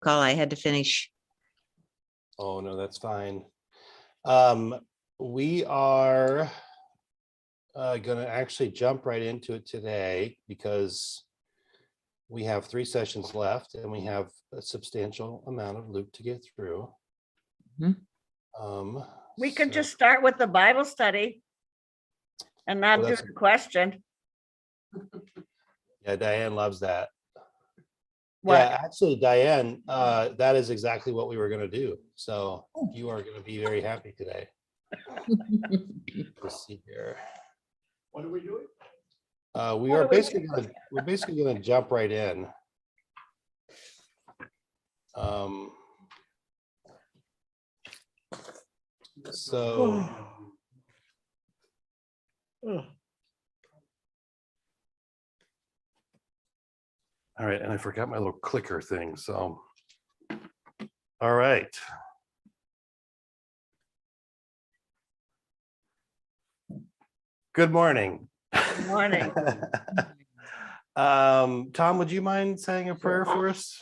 call. I had to finish. Oh, no, that's fine. We are going to actually jump right into it today because we have 3 sessions left and we have a substantial amount of Luke to get through. Mm-hmm. We could just start with the Bible study and not do the question. Yeah, Diane loves that. What? Yeah, actually, Diane, that is exactly what we were going to do. So you are going to be very happy today. Let's see here. What are we doing? We're basically going to jump right in. So. All right, and I forgot my little clicker thing, so. All right. Good morning. Good morning. Tom, would you mind saying a prayer for us?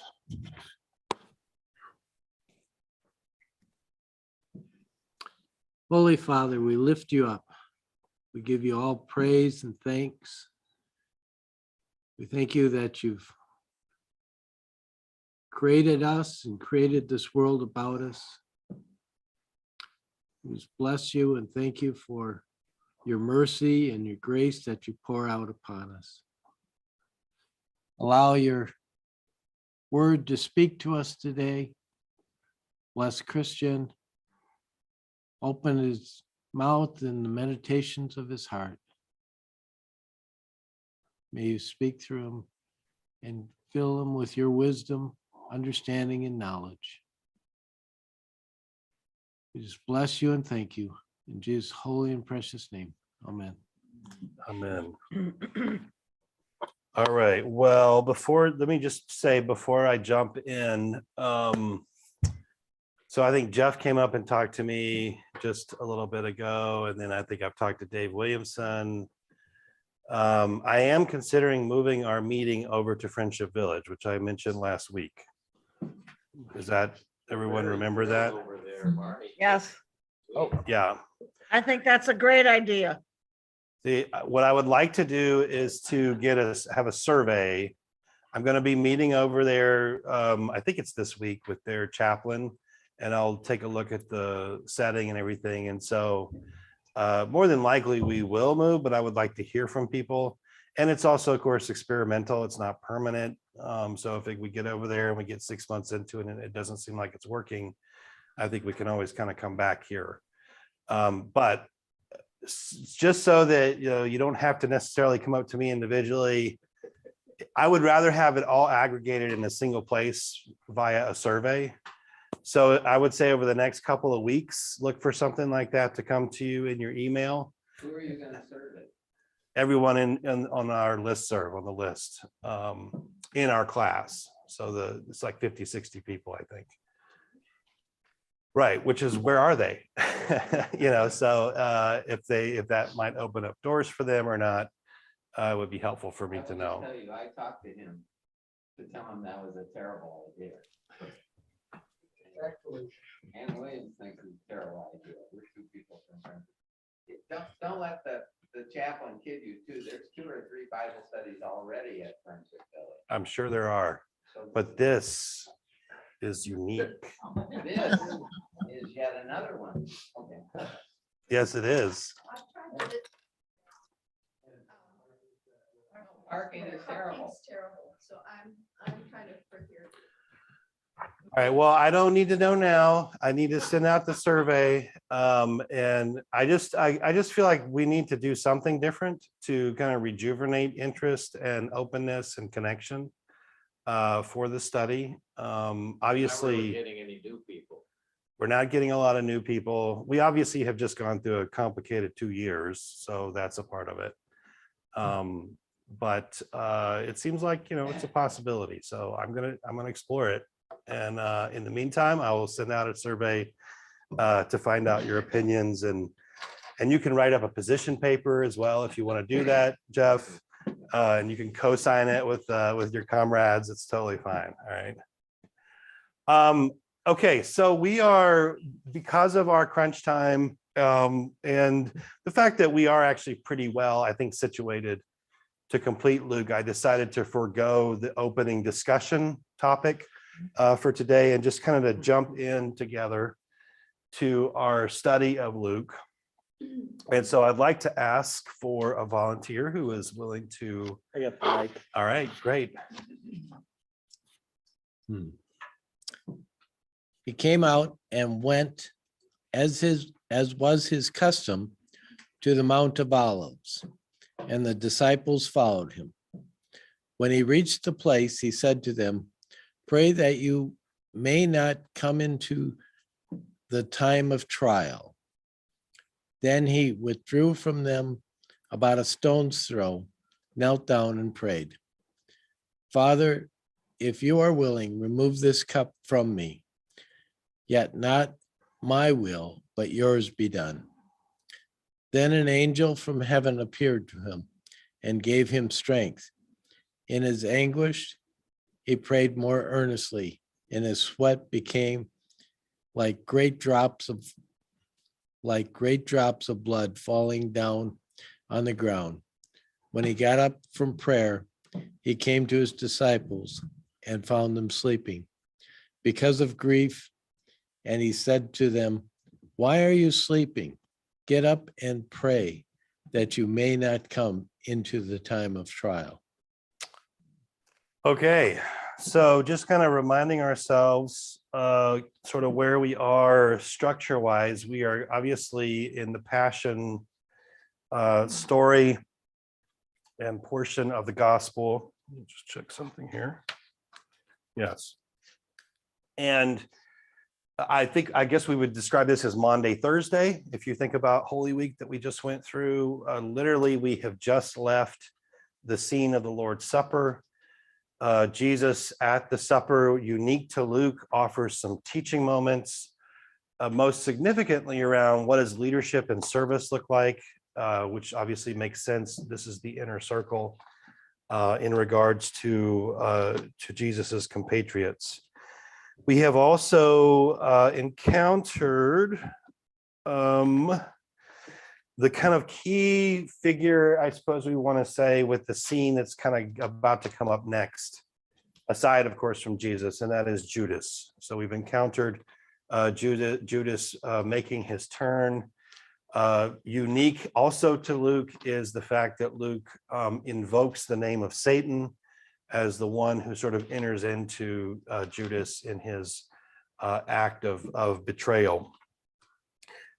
Holy Father, we lift you up. We give you all praise and thanks. We thank you that you've created us and created this world about us. We just bless you and thank you for your mercy and your grace that you pour out upon us. Allow your word to speak to us today. Bless Christian. Open his mouth and the meditations of his heart. May you speak through him and fill him with your wisdom, understanding, and knowledge. We just bless you and thank you. In Jesus' holy and precious name. Amen. Amen. All right. Well, let me just say before I jump in, so I think Jeff came up and talked to me just a little bit ago, and then I think I've talked to Dave Williamson. I am considering moving our meeting over to Friendship Village, which I mentioned last week. Is that, everyone remember that? Yes, Oh, yeah. I think that's a great idea. What I would like to do is to have a survey. I'm going to be meeting over there. I think it's this week with their chaplain, and I'll take a look at the setting and everything. And so more than likely we will move, but I would like to hear from people. And it's also, of course, experimental. It's not permanent. So if we get over there and we get 6 months into it and it doesn't seem like it's working, I think we can always kind of come back here. But just so that you don't have to necessarily come up to me individually, I would rather have it all aggregated in a single place via a survey. So I would say over the next couple of weeks, look for something like that to come to you in your email. Who are you going to survey? Everyone on our listserv, on the list, in our class. So it's like 50, 60 people, I think. Right, which is, where are they? So if that might open up doors for them or not, it would be helpful for me to know. Tell you, I talked to him to tell him that was a terrible idea. And Williams thinks it's a terrible idea. We're 2 people from don't let the chaplain kid you too. There's 2 or 3 Bible studies already at Friendship Village. I'm sure there are, but this is unique. This is yet another one. Okay. Yes, it is. Parking is terrible. So I'm kind of for here. All right, well, I don't need to know now. I need to send out the survey. And I just feel like we need to do something different to kind of rejuvenate interest and openness and connection for the study. Obviously, Getting any new people. we're not getting a lot of new people. We obviously have just gone through a complicated 2 years, so that's a part of it. But it seems like, it's a possibility. So I'm gonna explore it. And in the meantime, I will send out a survey to find out your opinions, and you can write up a position paper as well if you want to do that, Jeff. And you can co-sign it with your comrades. It's totally fine. All right. Okay, so we are, because of our crunch time, and the fact that we are actually pretty well, I think, situated to complete Luke, I decided to forego the opening discussion topic for today and just kind of to jump in together to our study of Luke. And so I'd like to ask for a volunteer who is willing to. I got the mic. All right, great. He came out and went as was his custom to the Mount of Olives, and the disciples followed him. When he reached the place, he said to them, "Pray that you may not come into the time of trial." Then he withdrew from them about a stone's throw, knelt down and prayed, "Father, if you are willing, remove this cup from me. Yet not my will, but yours be done." Then an angel from heaven appeared to him and gave him strength. In his anguish, he prayed more earnestly, and his sweat became like great drops of blood falling down on the ground. When he got up from prayer, he came to his disciples and found them sleeping because of grief. And he said to them, "Why are you sleeping? Get up and pray that you may not come into the time of trial." Okay, so just kind of reminding ourselves sort of where we are structure wise. We are obviously in the Passion story and portion of the gospel. Let me just check something here. Yes. And I guess we would describe this as Maundy, Thursday. If you think about Holy Week that we just went through, literally we have just left the scene of the Lord's Supper. Jesus at the supper, unique to Luke, offers some teaching moments, most significantly around what does leadership and service look like, which obviously makes sense. This is the inner circle in regards to Jesus's compatriots. We have also encountered the kind of key figure, I suppose we want to say, with the scene that's kind of about to come up next, aside, of course, from Jesus, and that is Judas. So we've encountered Judas making his turn. Unique also to Luke is the fact that Luke invokes the name of Satan as the one who sort of enters into Judas in his act of betrayal.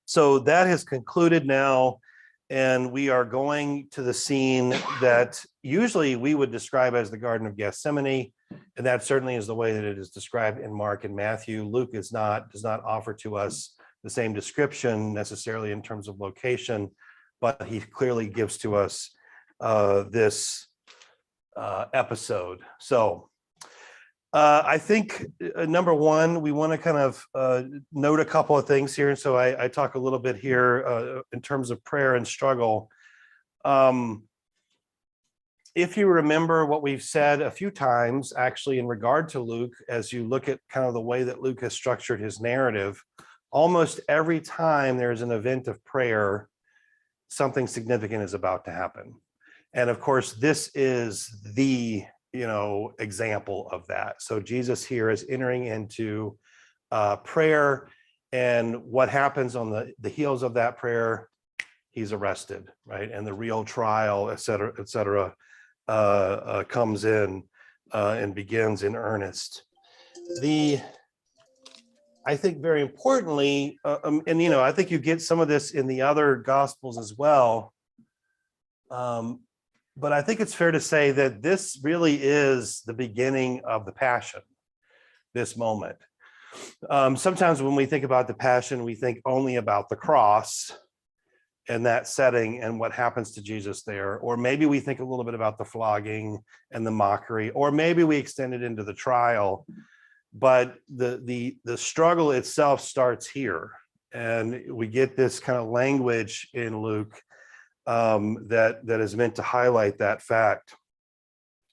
So that has concluded now, and we are going to the scene that usually we would describe as the Garden of Gethsemane, and that certainly is the way that it is described in Mark and Matthew. Luke does not offer to us the same description necessarily in terms of location, but he clearly gives to us this episode. So I think number one, we want to kind of note a couple of things here. And so I talk a little bit here in terms of prayer and struggle. If you remember what we've said a few times, actually, in regard to Luke, as you look at kind of the way that Luke has structured his narrative, almost every time there's an event of prayer, something significant is about to happen. And of course, this is the example of that. So Jesus here is entering into prayer, and what happens on the heels of that prayer? He's arrested, right? And the real trial, et cetera, comes in and begins in earnest. I think very importantly, and I think you get some of this in the other gospels as well. But I think it's fair to say that this really is the beginning of the Passion, this moment. Sometimes when we think about the Passion, we think only about the cross and that setting and what happens to Jesus there. Or maybe we think a little bit about the flogging and the mockery, or maybe we extend it into the trial. But the struggle itself starts here. And we get this kind of language in Luke that is meant to highlight that fact.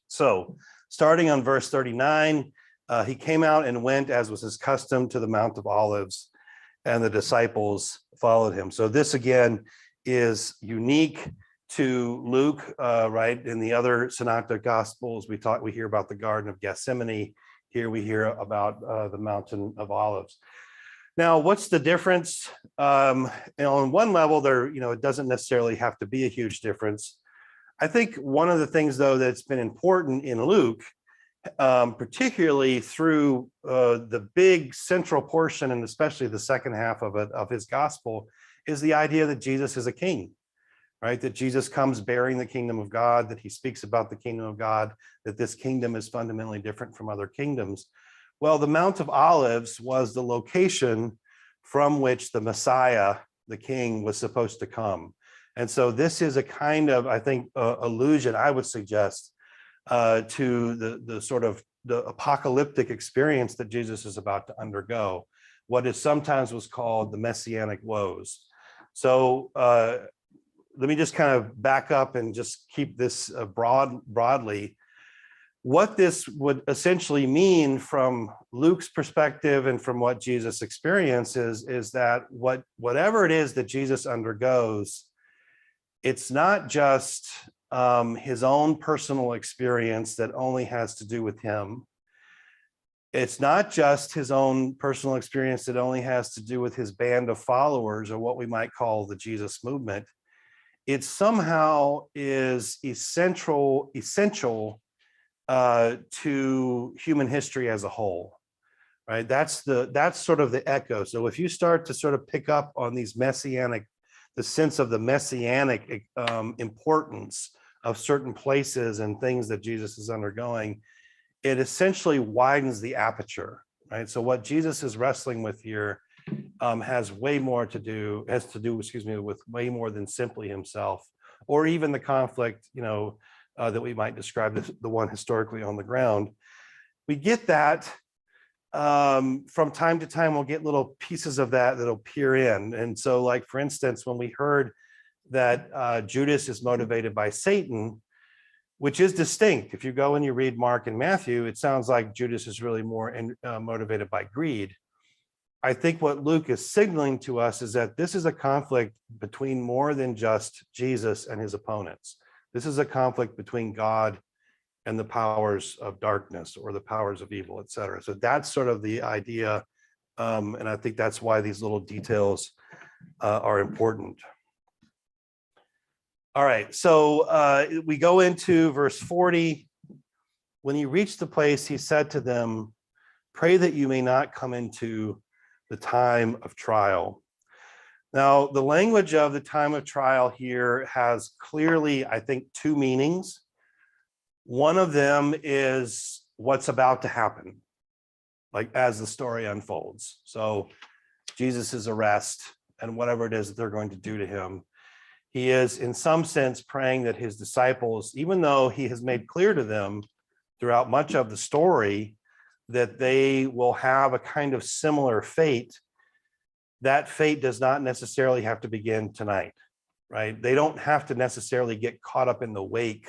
So starting on verse 39, He came out and went, as was his custom, to the Mount of Olives, and the disciples followed him. So this again is unique to Luke, right? In the other synoptic gospels, we hear about the Garden of Gethsemane. Here we hear about the Mountain of Olives. Now, what's the difference? On one level, it doesn't necessarily have to be a huge difference. I think one of the things, though, that's been important in Luke, particularly through the big central portion, and especially the second half of his gospel, is the idea that Jesus is a king, right? That Jesus comes bearing the kingdom of God, that he speaks about the kingdom of God, that this kingdom is fundamentally different from other kingdoms. Well, the Mount of Olives was the location from which the Messiah, the king, was supposed to come. And so this is a kind of, I think, allusion, I would suggest, to the sort of the apocalyptic experience that Jesus is about to undergo, what is sometimes was called the Messianic Woes. So let me just kind of back up and just keep this broadly. What this would essentially mean from Luke's perspective and from what Jesus experiences is that whatever it is that Jesus undergoes, it's not just his own personal experience that only has to do with him. It's not just his own personal experience that only has to do with his band of followers, or what we might call the Jesus movement. It somehow is essential to human history as a whole, right? That's sort of the echo. So if you start to sort of pick up on the sense of the messianic importance of certain places and things that Jesus is undergoing, it essentially widens the aperture, right? So what Jesus is wrestling with here has to do with way more than simply himself, or even the conflict, that we might describe as the one historically on the ground. We get that from time to time. We'll get little pieces of that'll peer in. And so, like, for instance, when we heard that Judas is motivated by Satan, which is distinct. If you go and you read Mark and Matthew, it sounds like Judas is really more motivated by greed. I think what Luke is signaling to us is that this is a conflict between more than just Jesus and his opponents. This is a conflict between God and the powers of darkness, or the powers of evil, et cetera. So that's sort of the idea. And I think that's why these little details are important. All right, so we go into verse 40. When he reached the place, he said to them, "Pray that you may not come into the time of trial." Now, the language of the time of trial here has clearly, I think, two meanings. One of them is what's about to happen, like as the story unfolds. So Jesus's arrest and whatever it is that they're going to do to him. He is, in some sense, praying that his disciples, even though he has made clear to them throughout much of the story that they will have a kind of similar fate, that fate does not necessarily have to begin tonight, right? They don't have to necessarily get caught up in the wake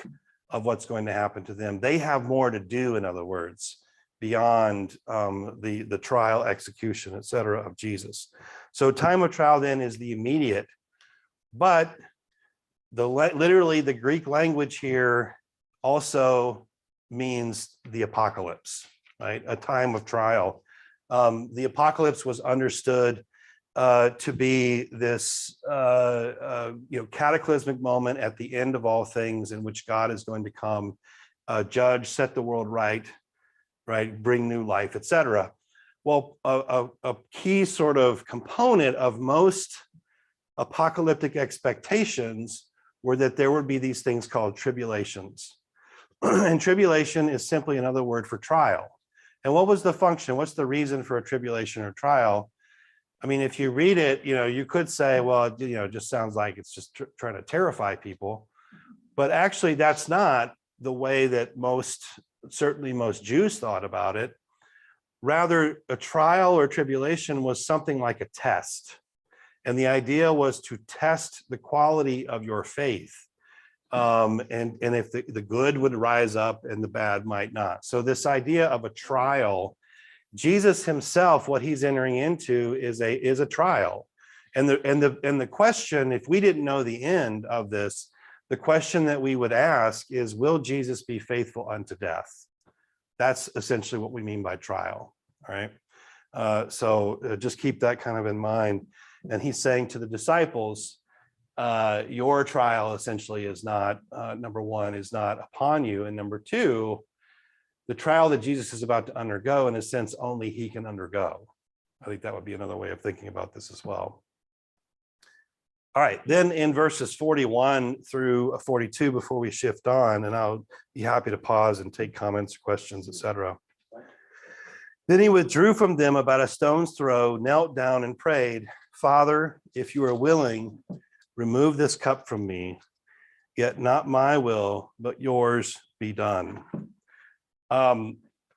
of what's going to happen to them. They have more to do, in other words, beyond the trial, execution, et cetera, of Jesus. So time of trial then is the immediate, but literally the Greek language here also means the apocalypse, right? A time of trial. The apocalypse was understood to be this cataclysmic moment at the end of all things, in which God is going to come, judge, set the world right, bring new life, etc. Well, a key sort of component of most apocalyptic expectations were that there would be these things called tribulations. And tribulation is simply another word for trial. And what was the function? What's the reason for a tribulation or trial? I mean, if you read it, you could say, well, it just sounds like it's just trying to terrify people. But actually, that's not the way that certainly most Jews thought about it. Rather, a trial or tribulation was something like a test. And the idea was to test the quality of your faith. And if the good would rise up and the bad might not. So this idea of a trial, Jesus himself, what he's entering into is a trial. And the question, if we didn't know the end of this, the question that we would ask is, will Jesus be faithful unto death? That's essentially what we mean by trial. All right. So just keep that kind of in mind. And he's saying to the disciples, your trial essentially is not, number one, is not upon you. And number two, the trial that Jesus is about to undergo, in a sense, only he can undergo. I think that would be another way of thinking about this as well. All right, then in verses 41 through 42, before we shift on, and I'll be happy to pause and take comments, questions, etc. Then he withdrew from them about a stone's throw, knelt down and prayed, Father, if you are willing, remove this cup from me, yet not my will, but yours be done.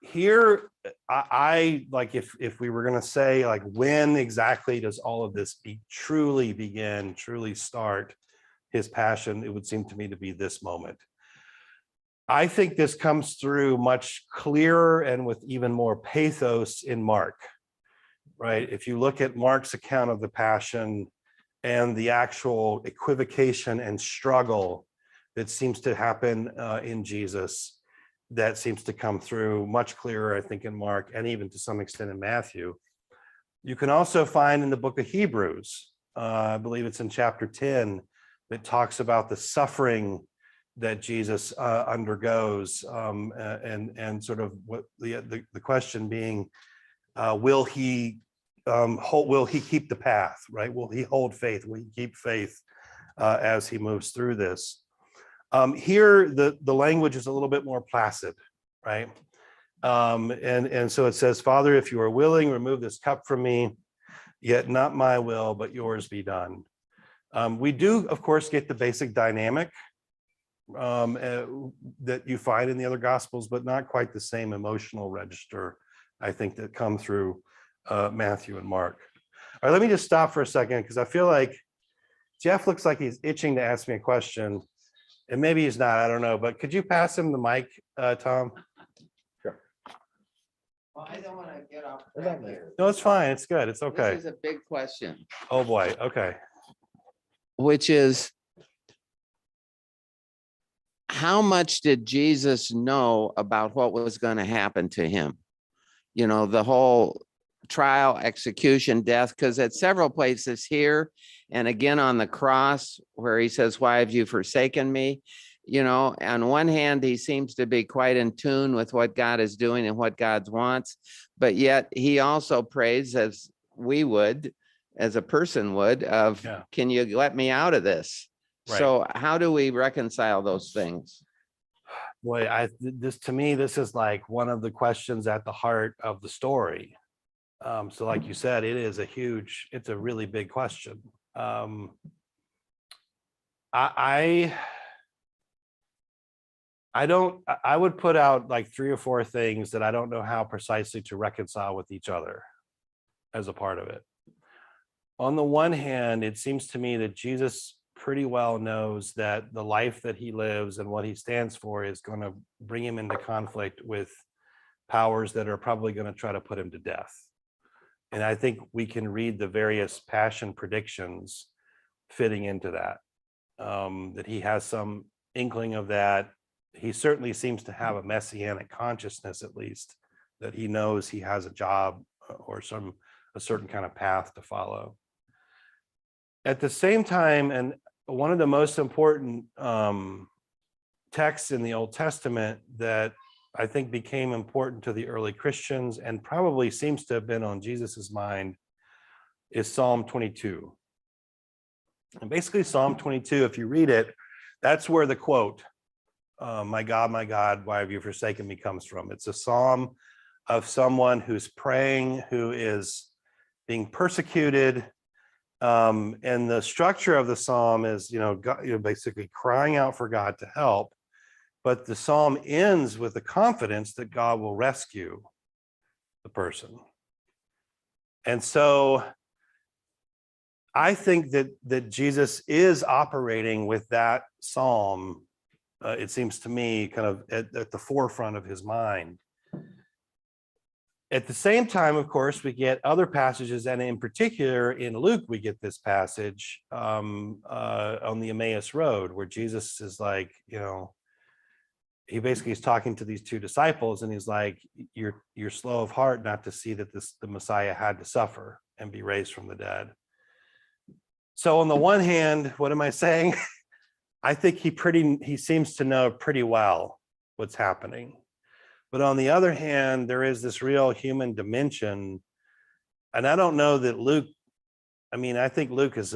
Here, I like if we were going to say, like, when exactly does all of this truly begin, truly start his passion, it would seem to me to be this moment. I think this comes through much clearer and with even more pathos in Mark, right? If you look at Mark's account of the passion and the actual equivocation and struggle that seems to happen in Jesus, that seems to come through much clearer, I think, in Mark, and even to some extent in Matthew. You can also find in the book of Hebrews, I believe it's in chapter 10, that talks about the suffering that Jesus undergoes, and sort of what the question being, will he keep the path, right? Will he hold faith? Will he keep faith as he moves through this? Here, the language is a little bit more placid, right? And so it says, Father, if you are willing, remove this cup from me, yet not my will, but yours be done. We do, of course, get the basic dynamic that you find in the other Gospels, but not quite the same emotional register, I think, that come through Matthew and Mark. All right, let me just stop for a second, because I feel like Jeff looks like he's itching to ask me a question. And maybe he's not, I don't know, but could you pass him the mic, Tom? Well, I don't want to get off track here. No, it's fine. It's good. It's okay. This is a big question, Oh, boy. Okay. which is, how much did Jesus know about what was going to happen to him? You know, the whole trial, execution, death, because at several places here, and again on the cross where he says, why have you forsaken me? You know, on one hand, he seems to be quite in tune with what God is doing and what God wants, but yet he also prays, as we would, as a person would, of, can you let me out of this? Right. So how do we reconcile those things? Boy, to me, this is like one of the questions at the heart of the story. So like you said, it's a really big question. I would put out like 3 or 4 things that I don't know how precisely to reconcile with each other as a part of it. On the one hand, it seems to me that Jesus pretty well knows that the life that he lives and what he stands for is going to bring him into conflict with powers that are probably going to try to put him to death. And I think we can read the various passion predictions fitting into that, that he has some inkling of that. He certainly seems to have a messianic consciousness, at least, that he knows he has a job or a certain kind of path to follow. At the same time, and one of the most important texts in the Old Testament that I think became important to the early Christians and probably seems to have been on Jesus's mind is Psalm 22. And basically Psalm 22, if you read it, that's where the quote, my God, why have you forsaken me, comes from. It's a psalm of someone who's praying, who is being persecuted. And the structure of the psalm is, God, basically crying out for God to help. But the psalm ends with the confidence that God will rescue the person. And so I think that Jesus is operating with that psalm it seems to me, kind of at the forefront of his mind. At the same time, of course, we get other passages, and in particular in Luke, we get this passage on the Emmaus Road, where Jesus is like, he basically is talking to these two disciples, and he's like, you're slow of heart not to see that the Messiah had to suffer and be raised from the dead. So on the one hand, what am I saying? I think he seems to know pretty well what's happening. But on the other hand, there is this real human dimension. And I don't know that Luke, I think Luke's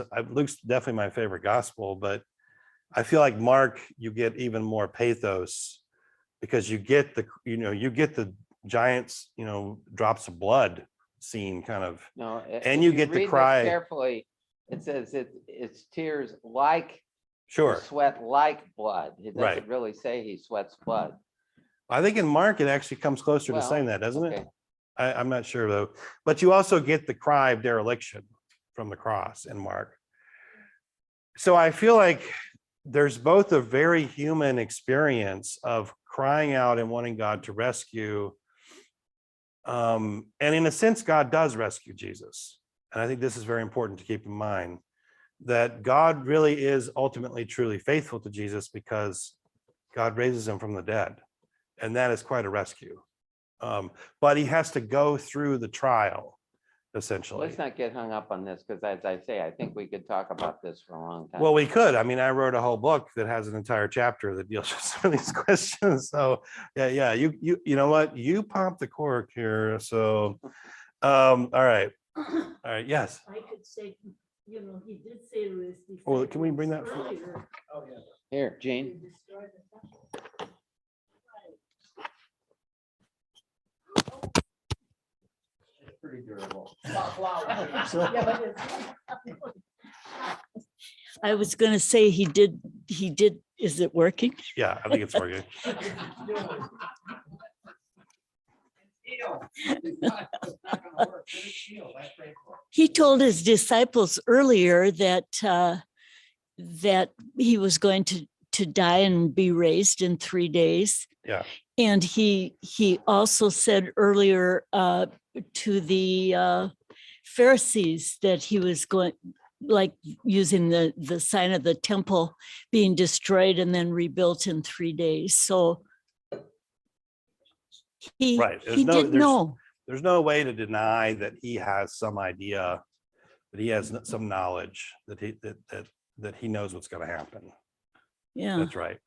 definitely my favorite gospel, but I feel like Mark, you get even more pathos because you get the giants, drops of blood scene kind of, No, and if you get the read this cry. carefully. It says it's tears like Sure. sweat like blood. It doesn't Right. really say he sweats blood. I think in Mark, it actually comes closer to saying that, doesn't okay. it? I'm not sure though, but you also get the cry of dereliction from the cross in Mark. So I feel like there's both a very human experience of crying out and wanting God to rescue. And in a sense, God does rescue Jesus. And I think this is very important to keep in mind, that God really is ultimately truly faithful to Jesus because God raises him from the dead. And that is quite a rescue. But he has to go through the trial, essentially. Let's not get hung up on this, because as I say, I think we could talk about this for a long time. Well, we could. I wrote a whole book that has an entire chapter that deals with some of these questions. So yeah, you know what? You popped the cork here. So all right. Yes. I could say, he did say to his disciples. Well, can we bring that? earlier, Here, to Gene. destroy the temple. Pretty durable. I was gonna say he did, is it working? Yeah, I think it's working. He told his disciples earlier that that he was going to die and be raised in 3 days. Yeah. And he also said earlier to the Pharisees that he was going, like using the sign of the temple being destroyed and then rebuilt in 3 days. So Right. he did know. There's no way to deny that he has some idea, that he has some knowledge, that he knows what's going to happen. Yeah. That's right.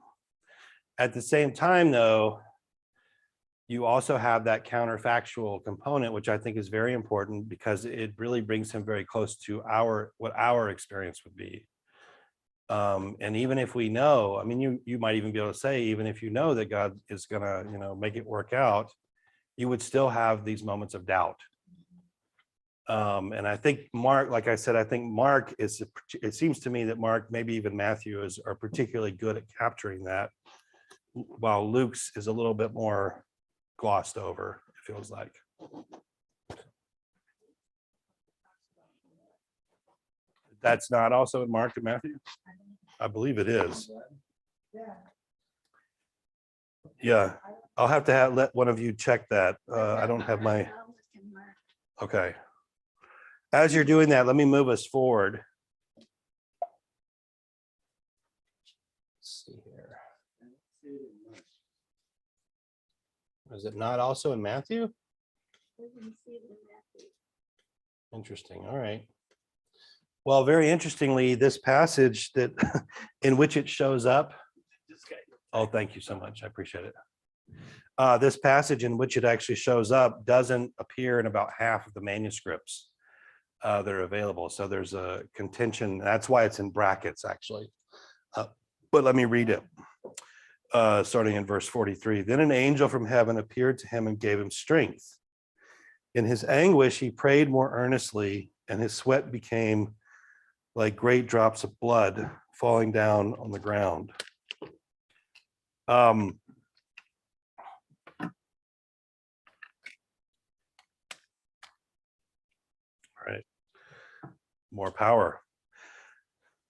At the same time, though, you also have that counterfactual component, which I think is very important because it really brings him very close to what our experience would be. And even if we know, you might even be able to say, even if you know that God is gonna, make it work out, you would still have these moments of doubt. And I think Mark, like I said, it seems to me that Mark, maybe even Matthew are particularly good at capturing that, while Luke's is a little bit more glossed over, it feels like. That's not also in Mark and Matthew? I believe it is. Yeah, I'll have to let one of you check that. I don't have my, okay. As you're doing that, let me move us forward. Let's see here. Is it not also in Matthew? Interesting. All right. Well, very interestingly, this passage that in which it shows up. Oh, thank you so much. I appreciate it. This passage in which it actually shows up doesn't appear in about half of the manuscripts that are available. So there's a contention. That's why it's in brackets, actually. But let me read it. Starting in verse 43. Then an angel from heaven appeared to him and gave him strength. In his anguish, he prayed more earnestly, and his sweat became like great drops of blood falling down on the ground. All right. More power.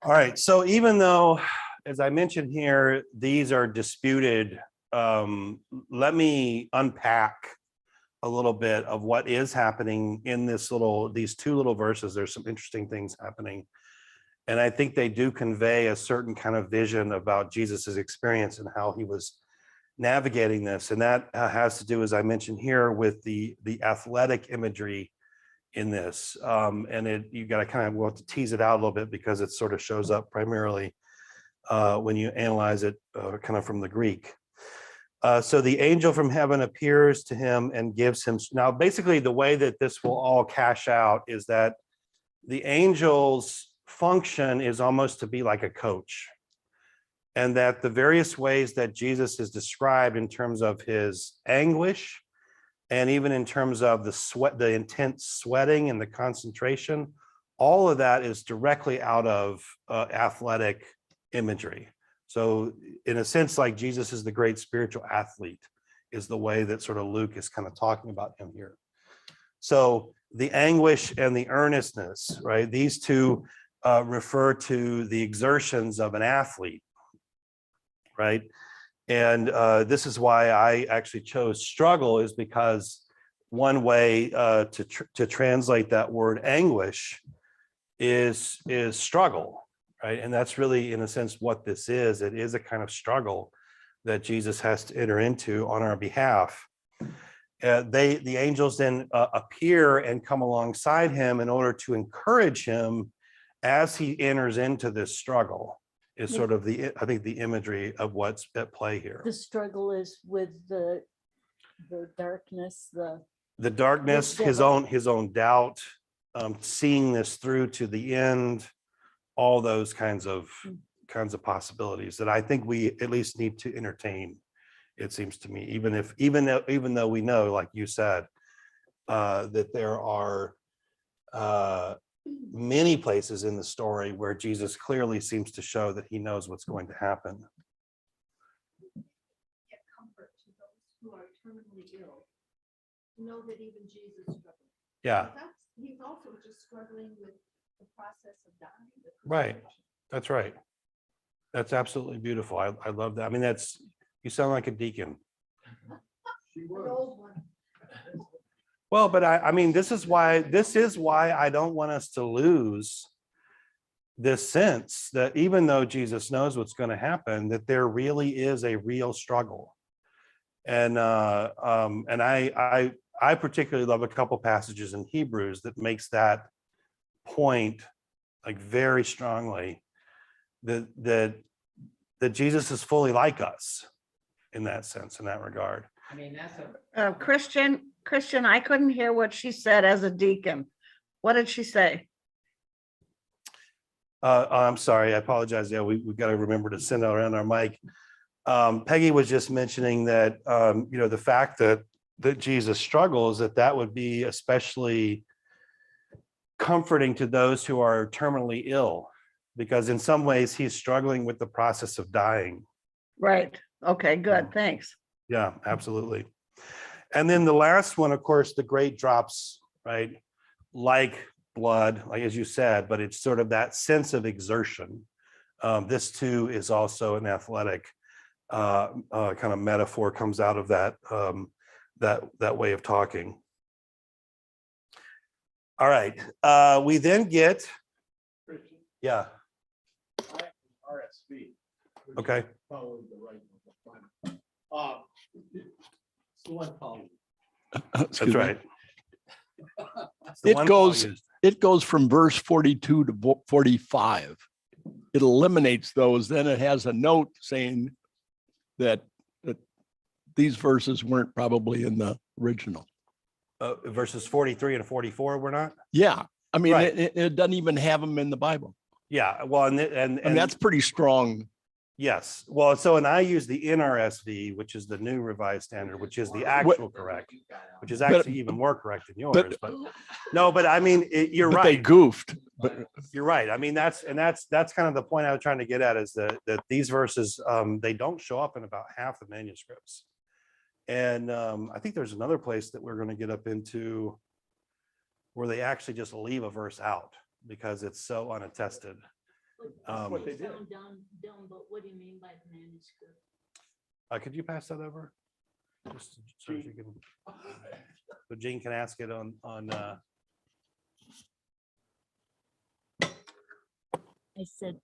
All right. So even though as I mentioned here, these are disputed. Let me unpack a little bit of what is happening in these two little verses. There's some interesting things happening. And I think they do convey a certain kind of vision about Jesus's experience and how he was navigating this. And that has to do, as I mentioned here, with the athletic imagery in this. And you got to kind of, we'll have to tease it out a little bit because it sort of shows up primarily when you analyze it kind of from the Greek. So the angel from heaven appears to him and gives him, now basically the way that this will all cash out is that the angel's function is almost to be like a coach. And that the various ways that Jesus is described in terms of his anguish, and even in terms of the intense sweating and the concentration, all of that is directly out of athletic imagery. So in a sense, like Jesus is the great spiritual athlete, is the way that sort of Luke is kind of talking about him here. So the anguish and the earnestness, right? These two refer to the exertions of an athlete, right? And this is why I actually chose struggle, is because one way to translate that word anguish is struggle. Right. And that's really, in a sense, what this is. It is a kind of struggle that Jesus has to enter into on our behalf. The angels then appear and come alongside him in order to encourage him as he enters into this struggle, is sort of I think the imagery of what's at play here. The struggle is with the darkness, The darkness, his own doubt, seeing this through to the end. All those kinds of possibilities that I think we at least need to entertain, it seems to me, even though we know, like you said, that there are many places in the story where Jesus clearly seems to show that he knows what's going to happen. Get comfort to those who are terminally ill. Know that even Jesus struggled. Yeah, He's also just struggling with the process of dying. right. That's right. That's absolutely beautiful. I love that. I mean, you sound like a deacon. The old one. Well, but I mean, this is why I don't want us to lose this sense that even though Jesus knows what's going to happen, that there really is a real struggle. And I particularly love a couple passages in Hebrews that makes that point like very strongly, that Jesus is fully like us in that sense, in that regard. I mean, that's Christian, I couldn't hear what she said as a deacon. What did she say? I'm sorry, I apologize. Yeah, we got to remember to send out around our mic. Peggy was just mentioning that the fact that Jesus struggles, that would be especially comforting to those who are terminally ill, because in some ways he's struggling with the process of dying. Right. Okay, good. Thanks. Yeah, absolutely. And then the last one, of course, the great drops, right? Like blood, like as you said, but it's sort of that sense of exertion. This too is also an athletic kind of metaphor, comes out of that that way of talking. All right, we then get, yeah. RSV. Okay. Following the right one. It's the one Paul. That's right. It goes from verse 42 to 45. It eliminates those. Then it has a note saying that these verses weren't probably in the original. Verses 43 and 44 were not? Yeah. I mean, Right. it doesn't even have them in the Bible. Yeah, well, and that's pretty strong. Yes, well, so, and I use the NRSV, which is the New Revised Standard, which is the actual correct, which is actually even more correct than yours, but no, but I mean, you're But right. they goofed. But You're right. I mean, that's kind of the point I was trying to get at, is that these verses, they don't show up in about half the manuscripts. And I think there's another place that we're going to get up into where they actually just leave a verse out because it's so unattested. Um, what they did. Down, but what do you mean by the manuscript? Could you pass that over? Just so you can, so Gene can ask it on. I said,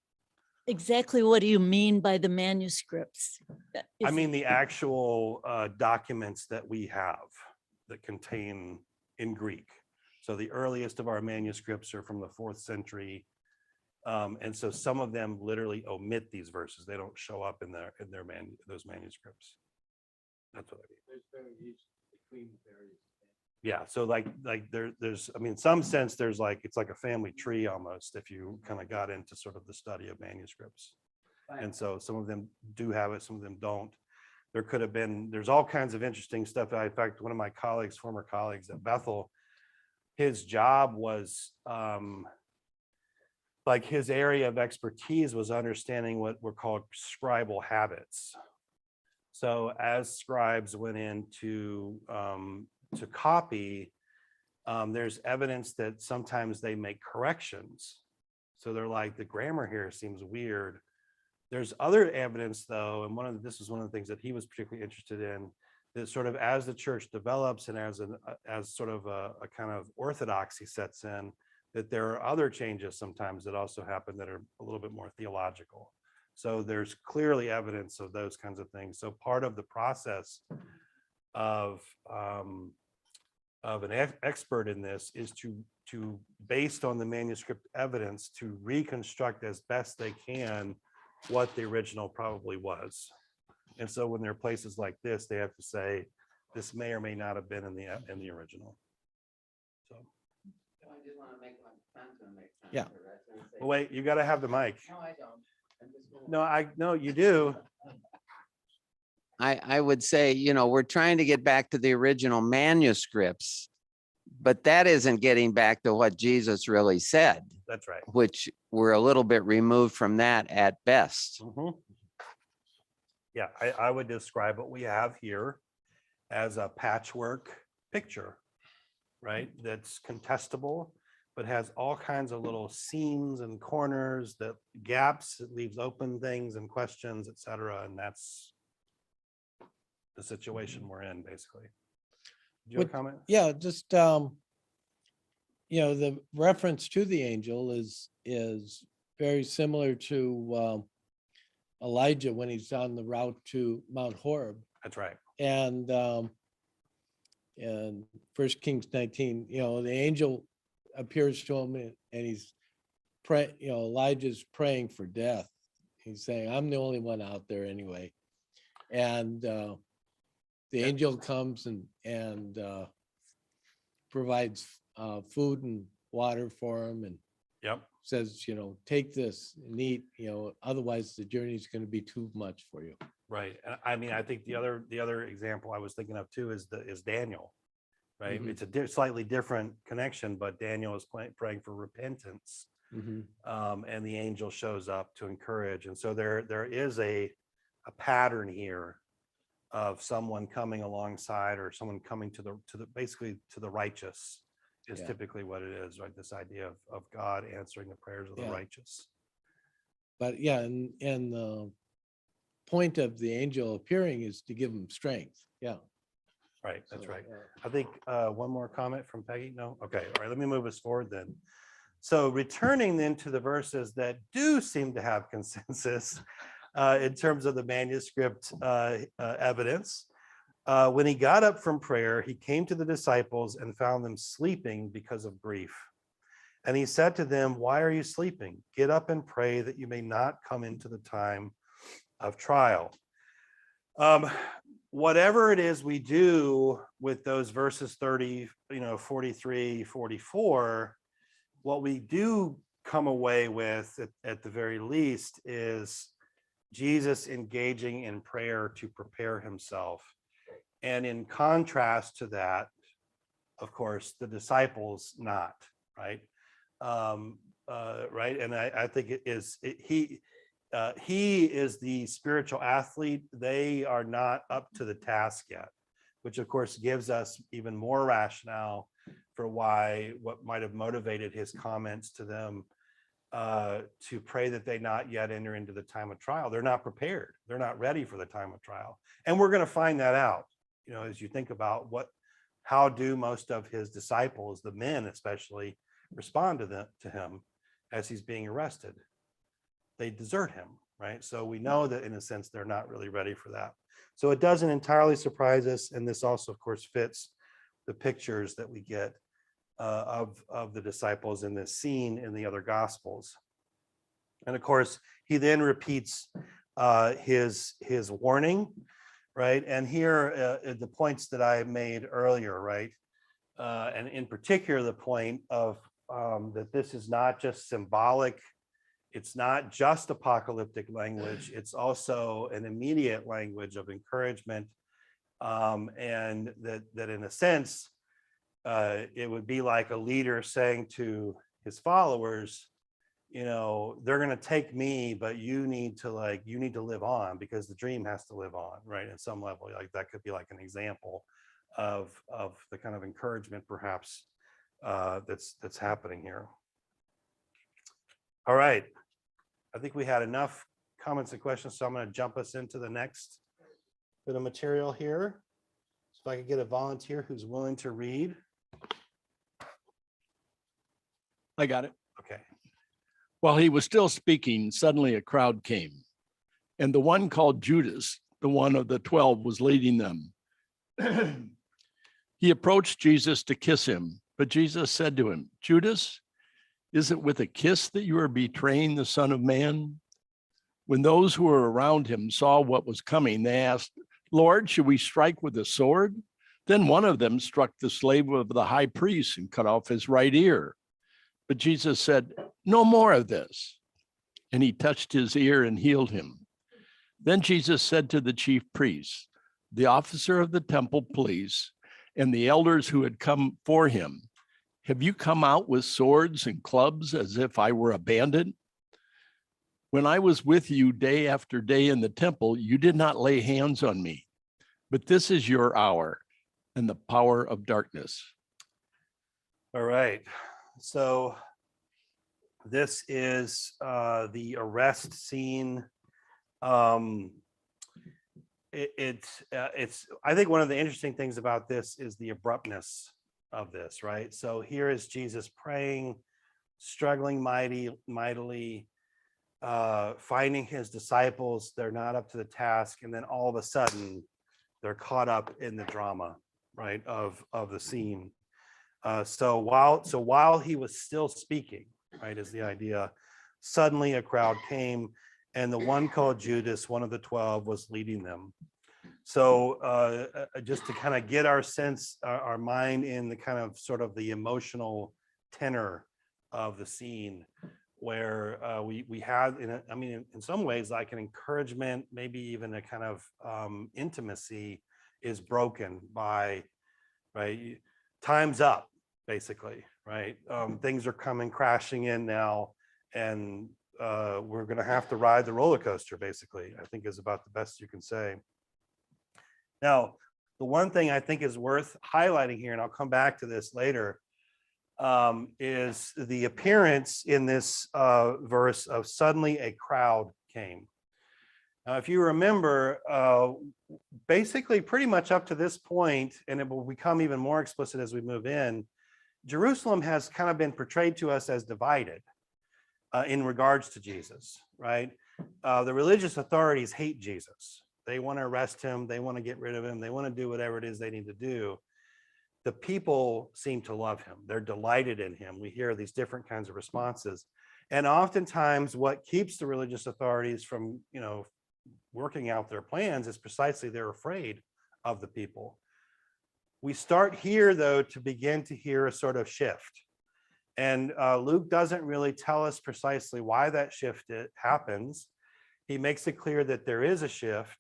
exactly what do you mean by the manuscripts? I mean, the actual documents that we have that contain in Greek. So the earliest of our manuscripts are from the 4th century. And so some of them literally omit these verses. They don't show up in those manuscripts. That's what I mean. There's variation between various. Yeah, so like there's, I mean, in some sense, there's like, it's like a family tree almost, if you kind of got into sort of the study of manuscripts. And so some of them do have it, some of them don't. There could have been, there's all kinds of interesting stuff. In fact, one of my colleagues, former colleagues at Bethel, his job was, like his area of expertise was understanding what were called scribal habits. So as scribes went in to copy, there's evidence that sometimes they make corrections. So they're like, the grammar here seems weird. There's other evidence though, and this is one of the things that he was particularly interested in, that sort of as the church develops and as sort of a kind of orthodoxy sets in, that there are other changes sometimes that also happen that are a little bit more theological. So there's clearly evidence of those kinds of things. So part of the process of an expert in this is to based on the manuscript evidence, to reconstruct as best they can what the original probably was. And so when there are places like this, they have to say, this may or may not have been in the original. So. I just want to make my son's gonna make sense. Yeah. Well, wait, you got to have the mic. No, I don't. No, you do. I would say, we're trying to get back to the original manuscripts, but that isn't getting back to what Jesus really said, That's right. which we're a little bit removed from that at best. Mhm. Yeah, I would describe what we have here as a patchwork picture, right? That's contestable, but has all kinds of little seams and corners, that gaps, it leaves open things and questions, et cetera. And that's the situation we're in, basically. Do you have a comment? Yeah, just, the reference to the angel is very similar to Elijah when he's on the route to Mount Horeb. That's right. And 1 Kings 19, the angel appears to him and he's praying, Elijah's praying for death. He's saying, I'm the only one out there anyway. And the angel comes and provides food and water for him and Yep. says, take this and eat, otherwise the journey is going to be too much for you. Right. And I mean, I think the other example I was thinking of too is Daniel, right? Mhm. It's a slightly different connection, but Daniel is praying for repentance. And the angel shows up to encourage. And so there is a pattern here of someone coming alongside, or someone coming to the basically to the righteous is Yeah. typically what it is, right? This idea of God answering the prayers of the Yeah. righteous. But yeah, and the point of the angel appearing is to give him strength. Yeah. Right, that's So, right. I think one more comment from Peggy. No? Okay, all right, let me move us forward then. So returning then to the verses that do seem to have consensus in terms of the manuscript evidence. When he got up from prayer, he came to the disciples and found them sleeping because of grief. And he said to them, why are you sleeping? Get up and pray that you may not come into the time of trial. Whatever it is we do with those verses 30, 43, 44, what we do come away with at the very least is Jesus engaging in prayer to prepare himself. And in contrast to that, of course, the disciples not, right? Right. And I think he is the spiritual athlete. They are not up to the task yet, which of course gives us even more rationale for what might have motivated his comments to them to pray that they not yet enter into the time of trial. They're not prepared. They're not ready for the time of trial. And we're going to find that out, as you think about how do most of his disciples, the men especially, respond to him as he's being arrested. They desert him, right? So we know that in a sense, they're not really ready for that. So it doesn't entirely surprise us. And this also, of course, fits the pictures that we get of the disciples in this scene in the other gospels. And of course, he then repeats his warning, right? And here the points that I made earlier, right? And in particular, the point of that this is not just symbolic. It's not just apocalyptic language. It's also an immediate language of encouragement. And that in a sense, it would be like a leader saying to his followers, they're going to take me, but you need to live on, because the dream has to live on, right? At some level, like that could be like an example of the kind of encouragement perhaps that's happening here. All right. I think we had enough comments and questions, so I'm going to jump us into the next bit of material here. So if I could get a volunteer who's willing to read. I got it. Okay. While he was still speaking, suddenly a crowd came, and the one called Judas, the one of the 12, was leading them. He approached Jesus to kiss him, but Jesus said to him, Judas, is it with a kiss that you are betraying the Son of Man? When those who were around him saw what was coming, they asked, Lord, should we strike with a sword? Then one of them struck the slave of the high priest and cut off his right ear. But Jesus said, no more of this. And he touched his ear and healed him. Then Jesus said to the chief priests, the officer of the temple police, and the elders who had come for him, have you come out with swords and clubs as if I were a bandit? When I was with you day after day in the temple, you did not lay hands on me, but this is your hour and the power of darkness. All right. So this is the arrest scene. It's I think one of the interesting things about this is the abruptness of this, right? So here is Jesus praying, struggling mightily, finding his disciples. They're not up to the task. And then all of a sudden they're caught up in the drama, right, of the scene. So while he was still speaking, right, is the idea, suddenly a crowd came, and the one called Judas, one of the 12, was leading them. So just to kind of get our sense, our mind in the kind of sort of the emotional tenor of the scene, where we had, in some ways, like an encouragement, maybe even a kind of intimacy is broken by, right? Time's up, basically, right? Things are coming crashing in now, and we're going to have to ride the roller coaster, basically, I think is about the best you can say. Now, the one thing I think is worth highlighting here, and I'll come back to this later, is the appearance in this verse of suddenly a crowd came. Now, if you remember, basically pretty much up to this point, and it will become even more explicit as we move in, Jerusalem has kind of been portrayed to us as divided in regards to Jesus, right? The religious authorities hate Jesus. They want to arrest him. They want to get rid of him. They want to do whatever it is they need to do. The people seem to love him. They're delighted in him. We hear these different kinds of responses. And oftentimes what keeps the religious authorities from, working out their plans is precisely they're afraid of the people. We start here, though, to begin to hear a sort of shift. And Luke doesn't really tell us precisely why that shift happens. He makes it clear that there is a shift.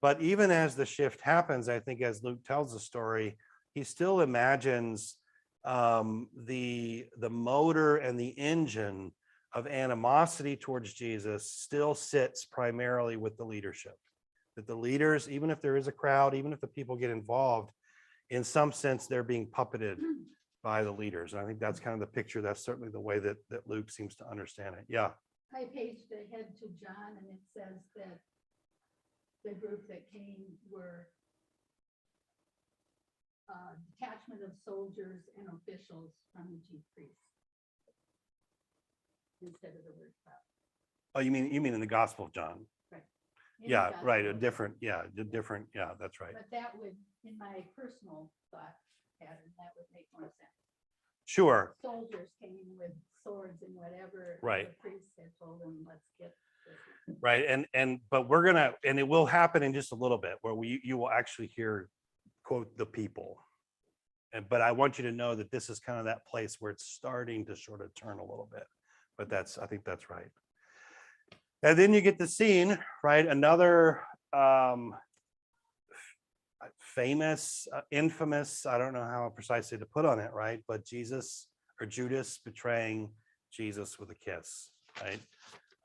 But even as the shift happens, I think as Luke tells the story, he still imagines the motor and the engine of animosity towards Jesus still sits primarily with the leadership. That the leaders, even if there is a crowd, even if the people get involved, in some sense, they're being puppeted by the leaders. And I think that's kind of the picture. That's certainly the way that Luke seems to understand it. Yeah. I paged ahead to John, and it says that the group that came were detachment of soldiers and officials from the chief priests instead of the word crowd. Oh, you mean in the Gospel of John? Right. In Yeah, the right. Gospel. The different. Yeah, that's right. But that would, in my personal thought pattern, that would make more sense. Sure. Soldiers came with swords and whatever. and Right. The priests had told them, let's get this. Right. But we're gonna, and it will happen in just a little bit where you will actually hear, quote, the people. But I want you to know that this is kind of that place where it's starting to sort of turn a little bit. But I think that's right. And then you get the scene, right? Another famous, infamous, I don't know how precisely to put on it, right? But Judas betraying Jesus with a kiss, right?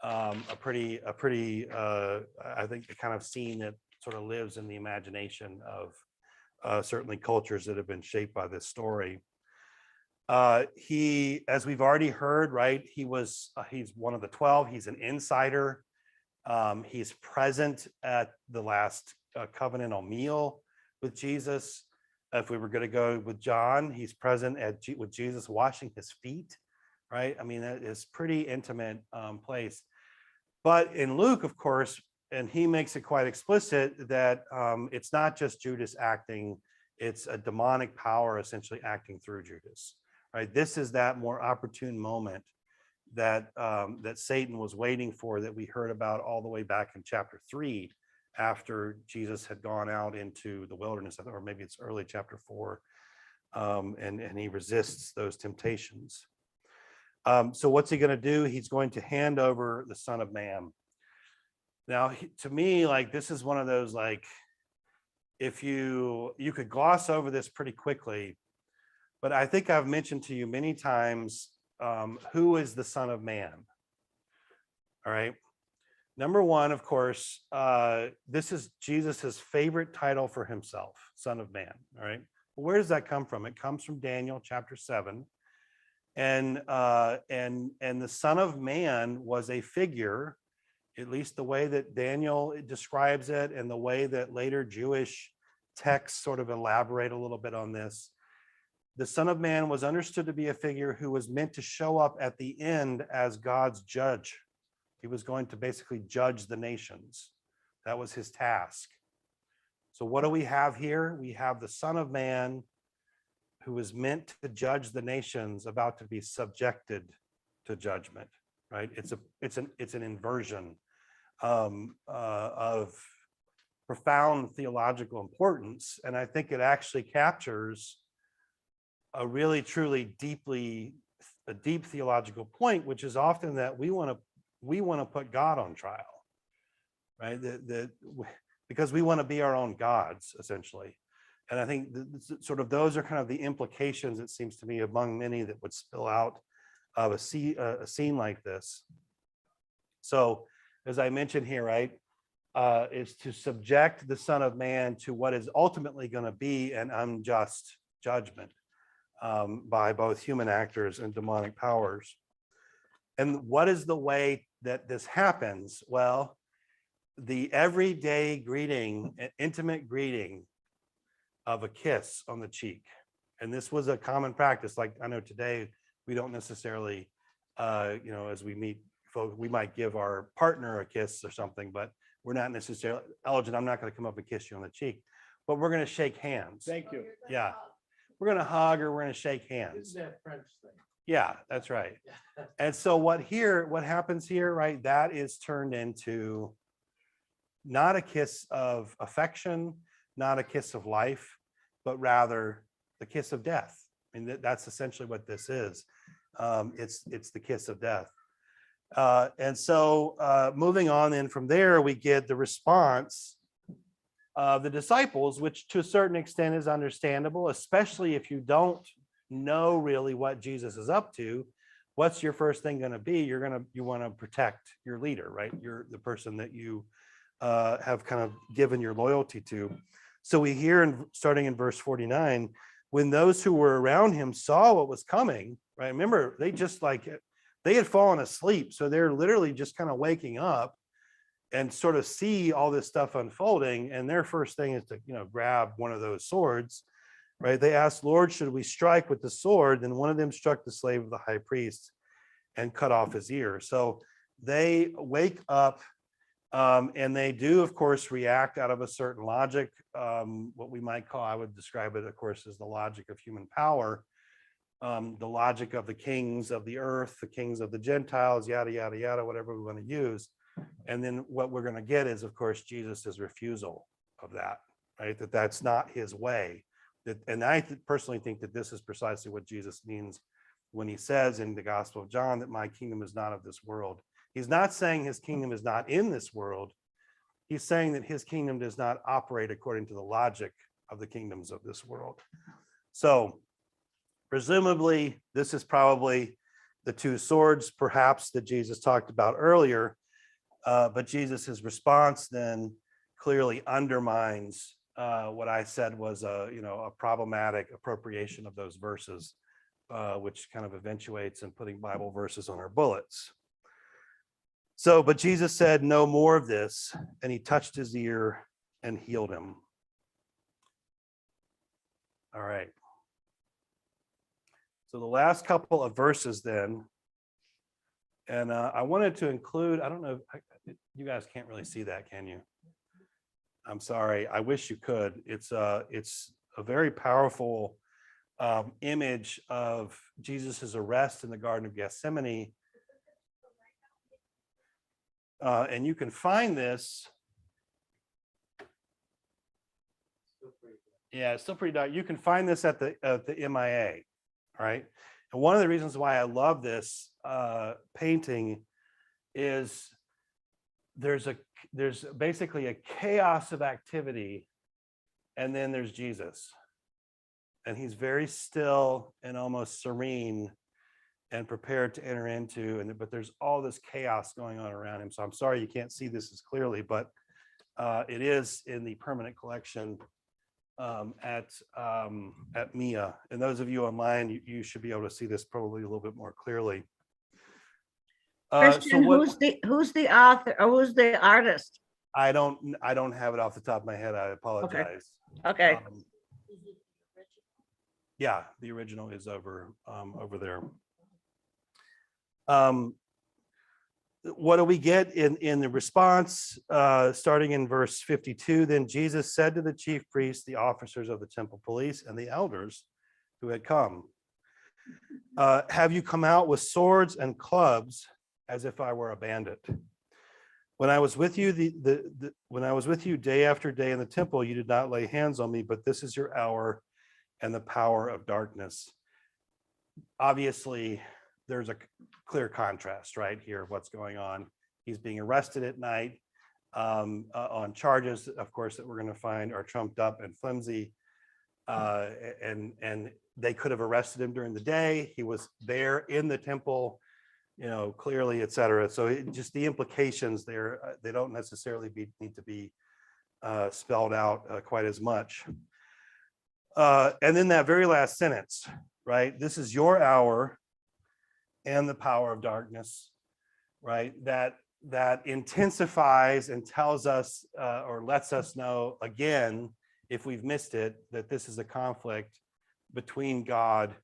A pretty, I think the kind of scene that sort of lives in the imagination of certainly cultures that have been shaped by this story. He, as we've already heard, right, he's one of the 12. He's an insider. He's present at the last covenantal meal with Jesus. If we were going to go with John, he's present with Jesus washing his feet, right? I mean, that is pretty intimate place. But in Luke, of course, and he makes it quite explicit that it's not just Judas acting, it's a demonic power essentially acting through Judas. Right, this is that more opportune moment that Satan was waiting for, that we heard about all the way back in chapter 3, after Jesus had gone out into the wilderness, or maybe it's early chapter 4, and he resists those temptations. So what's he going to do? He's going to hand over the Son of Man. Now, to me, like, this is one of those, like, if you could gloss over this pretty quickly. But I think I've mentioned to you many times, who is the Son of Man? All right. Number one, of course, this is Jesus's favorite title for himself, Son of Man. All right. Well, where does that come from? It comes from Daniel chapter 7. And the Son of Man was a figure, at least the way that Daniel describes it, and the way that later Jewish texts sort of elaborate a little bit on this. The Son of Man was understood to be a figure who was meant to show up at the end as God's judge. He was going to basically judge the nations. That was his task. So what do we have here? We have the Son of Man who was meant to judge the nations, about to be subjected to judgment, right? It's an inversion of profound theological importance. And I think it actually captures a really, truly, a deep theological point, which is often that we want to put God on trial, right? Because we want to be our own gods, essentially. And I think sort of those are kind of the implications, it seems to me, among many that would spill out of a scene like this. So, as I mentioned here, right, is to subject the Son of Man to what is ultimately going to be an unjust judgment by both human actors and demonic powers. And what is the way that this happens? Well, the everyday greeting, an intimate greeting of a kiss on the cheek. And this was a common practice. Like, I know today we don't necessarily, as we meet folks, we might give our partner a kiss or something, but we're not necessarily, Elgin, I'm not going to come up and kiss you on the cheek, but we're going to shake hands. Thank you. Yeah. We're going to hug, or we're going to shake hands. Isn't that French thing? Yeah, that's right. And so what happens here, right? That is turned into not a kiss of affection, not a kiss of life, but rather the kiss of death. I mean, that's essentially what this is. It's the kiss of death. And so moving on then from there, we get the response of the disciples, which to a certain extent is understandable, especially if you don't know really what Jesus is up to. What's your first thing going to be? You want to protect your leader, right? You're the person that you have kind of given your loyalty to. So we hear, starting in verse 49, when those who were around him saw what was coming, right? Remember, they had fallen asleep. So they're literally just kind of waking up and sort of see all this stuff unfolding. And their first thing is to, grab one of those swords, right? They asked, Lord, should we strike with the sword? Then one of them struck the slave of the high priest and cut off his ear. So they wake up, and they do, of course, react out of a certain logic. What we might call, I would describe it, of course, as the logic of human power, the logic of the kings of the earth, the kings of the Gentiles, yada, yada, yada, whatever we want to use. And then what we're going to get is, of course, Jesus's refusal of that, right? That's not his way. And I personally think that this is precisely what Jesus means when he says in the Gospel of John that my kingdom is not of this world. He's not saying his kingdom is not in this world. He's saying that his kingdom does not operate according to the logic of the kingdoms of this world. So presumably, this is probably the two swords, perhaps, that Jesus talked about earlier. But Jesus's response then clearly undermines what I said was a problematic appropriation of those verses, which kind of eventuates in putting Bible verses on our bullets. So, but Jesus said, no more of this, and he touched his ear and healed him. All right. So the last couple of verses then, and I wanted to include, I don't know, you guys can't really see that, can you? I'm sorry, I wish you could. It's a very powerful image of Jesus's arrest in the Garden of Gethsemane. And you can find this. Yeah, it's still pretty dark. You can find this at the MIA, right? And one of the reasons why I love this painting is there's basically a chaos of activity, and then there's Jesus, and he's very still and almost serene and prepared to enter into, but there's all this chaos going on around him. So I'm sorry you can't see this as clearly, but it is in the permanent collection at MIA. And those of you online, you should be able to see this probably a little bit more clearly. Christian, who's the author or who's the artist? I don't have it off the top of my head. I apologize. Okay. Yeah, the original is over there. What do we get in the response? Starting in verse 52, then Jesus said to the chief priests, the officers of the temple police, and the elders who had come, have you come out with swords and clubs as if I were a bandit? When I was with you, when I was with you day after day in the temple, you did not lay hands on me, but this is your hour and the power of darkness. Obviously, there's a clear contrast right here of what's going on. He's being arrested at night on charges, of course, that we're going to find are trumped up and flimsy. And they could have arrested him during the day. He was there in the temple, clearly, et cetera. So just the implications there, they don't necessarily need to be spelled out quite as much. And then that very last sentence, right? This is your hour and the power of darkness, right? That intensifies and tells us or lets us know again, if we've missed it, that this is a conflict between God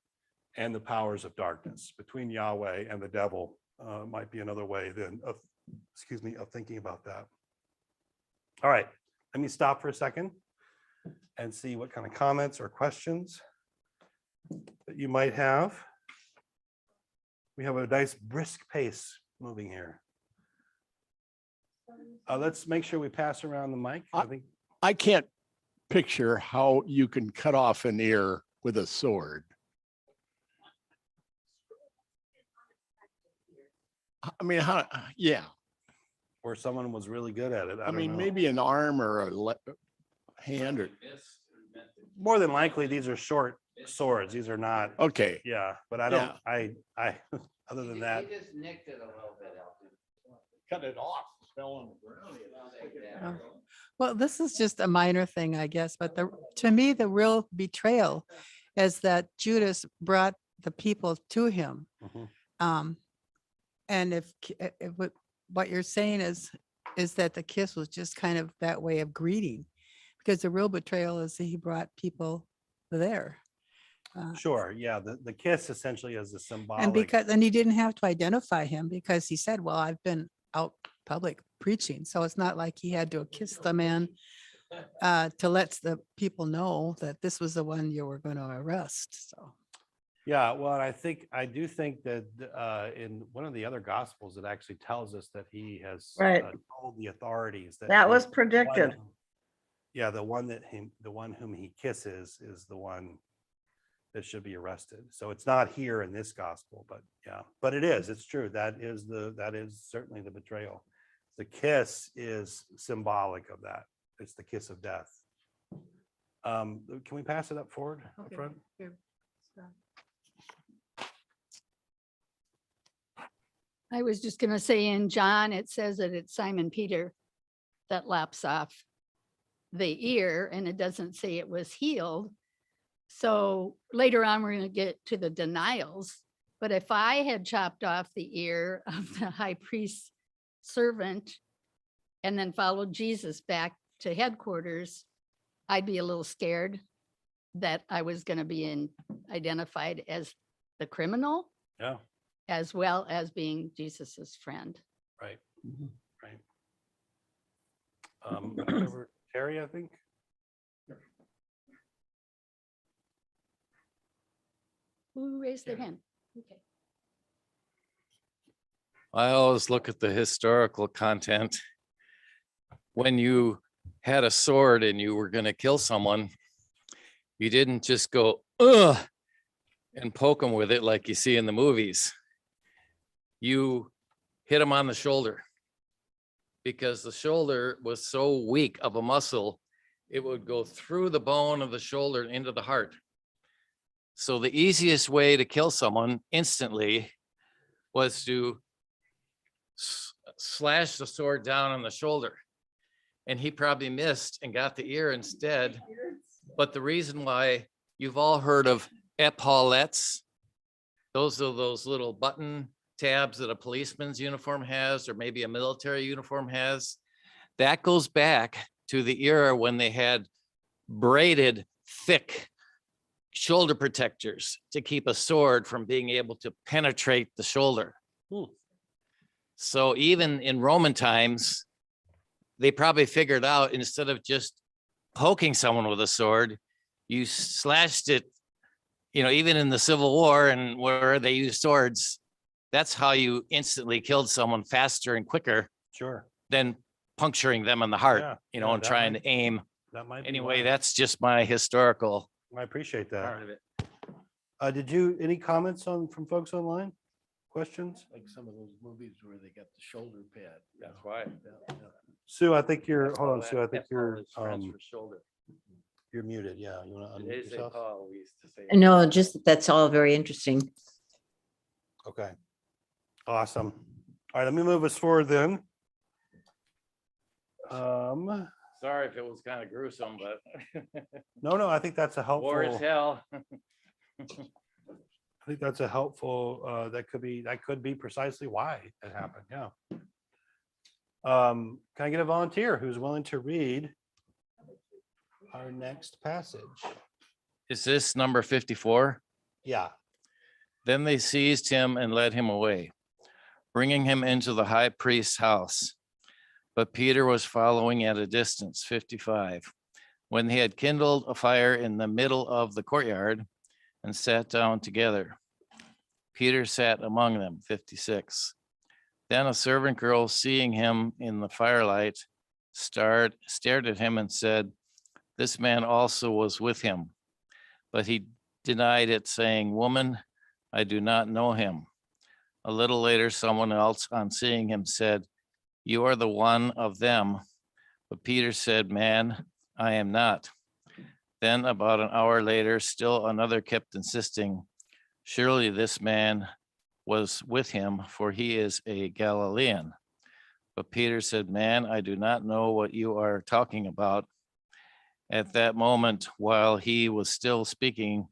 and the powers of darkness, between Yahweh and the devil. Might be another way of thinking about that. All right, let me stop for a second and see what kind of comments or questions that you might have. We have a nice brisk pace moving here. Let's make sure we pass around the mic. I can't picture how you can cut off an ear with a sword. I mean, yeah. Or someone was really good at it. I mean, don't know. maybe an arm or a hand or. More than likely, these are short swords. These are not. Okay. Yeah, but I don't. I other than that. He just nicked it a little bit, Elton. Cut it off. Fell on the ground. Well, this is just a minor thing, I guess, but to me, the real betrayal is that Judas brought the people to him. Mhm. And if what you're saying is that the kiss was just kind of that way of greeting, because the real betrayal is that he brought people there. Sure, yeah, the kiss essentially is a And symbolic. and he didn't have to identify him because he said, well, I've been out public preaching. So it's not like he had to kiss the man to let the people know that this was the one you were going to arrest. So. Yeah, well, and I do think that in one of the other gospels, it actually tells us that he has Right. told the authorities that That he- was the one predicted. whom- Yeah, the one whom he kisses is the one that should be arrested. So it's not here in this gospel, but yeah, but it is. It's true. That is certainly the betrayal. The kiss is symbolic of that. It's the kiss of death. Can we pass it up forward up front? I was just gonna say in John, it says that it's Simon Peter that lops off the ear, and it doesn't say it was healed. So later on, we're gonna get to the denials. But if I had chopped off the ear of the high priest's servant and then followed Jesus back to headquarters, I'd be a little scared that I was gonna be identified as the criminal, Yeah, as well as being Jesus's friend. right, right. Back over Terry, I think. Who raised their hand? Okay. I always look at the historical content. When you had a sword and you were going to kill someone, you didn't just go, ugh, and poke them with it like you see in the movies. You hit them on the shoulder because the shoulder was so weak of a muscle, it would go through the bone of the shoulder into the heart. So the easiest way to kill someone instantly was to slash the sword down on the shoulder. And he probably missed and got the ear instead. But the reason why, you've all heard of epaulettes. Those are those little button tabs that a policeman's uniform has, or maybe a military uniform has. That goes back to the era when they had braided, thick shoulder protectors to keep a sword from being able to penetrate the shoulder. So even in Roman times, they probably figured out, instead of just poking someone with a sword, you slashed it, even in the Civil War and where they used swords, that's how you instantly killed someone faster and quicker Sure. than puncturing them in the heart, Yeah, and that trying might- to aim. That might be Anyway, why. that's just my historical I appreciate that. part of it. Any comments from folks online? Questions? Like some of those movies where they got the shoulder pad. That's why. Sue, I think you're, hold on, Sue, I think you're Shoulder. you're muted. Yeah, you want to unmute yourself? We used to say. No, just that's all very interesting. Okay. Awesome. All right, let me move us forward then. Sorry if it was kind of gruesome, but No, I think that's a war is helpful, hell. I think that's a helpful, that could be precisely why it happened. Yeah. Can I get a volunteer who's willing to read our next passage? Is this number 54? Yeah. Then they seized him and led him away, bringing him into the high priest's house. But Peter was following at a distance, 55. When they had kindled a fire in the middle of the courtyard and sat down together, Peter sat among them, 56. Then a servant girl, seeing him in the firelight, stared at him and said, "This man also was with him." But he denied it, saying, "Woman, I do not know him." A little later, someone else, on seeing him, said, "You are the one of them." But Peter said, "Man, I am not." Then about an hour later, still another kept insisting, "Surely this man was with him, for he is a Galilean." But Peter said, "Man, I do not know what you are talking about." At that moment, while he was still speaking,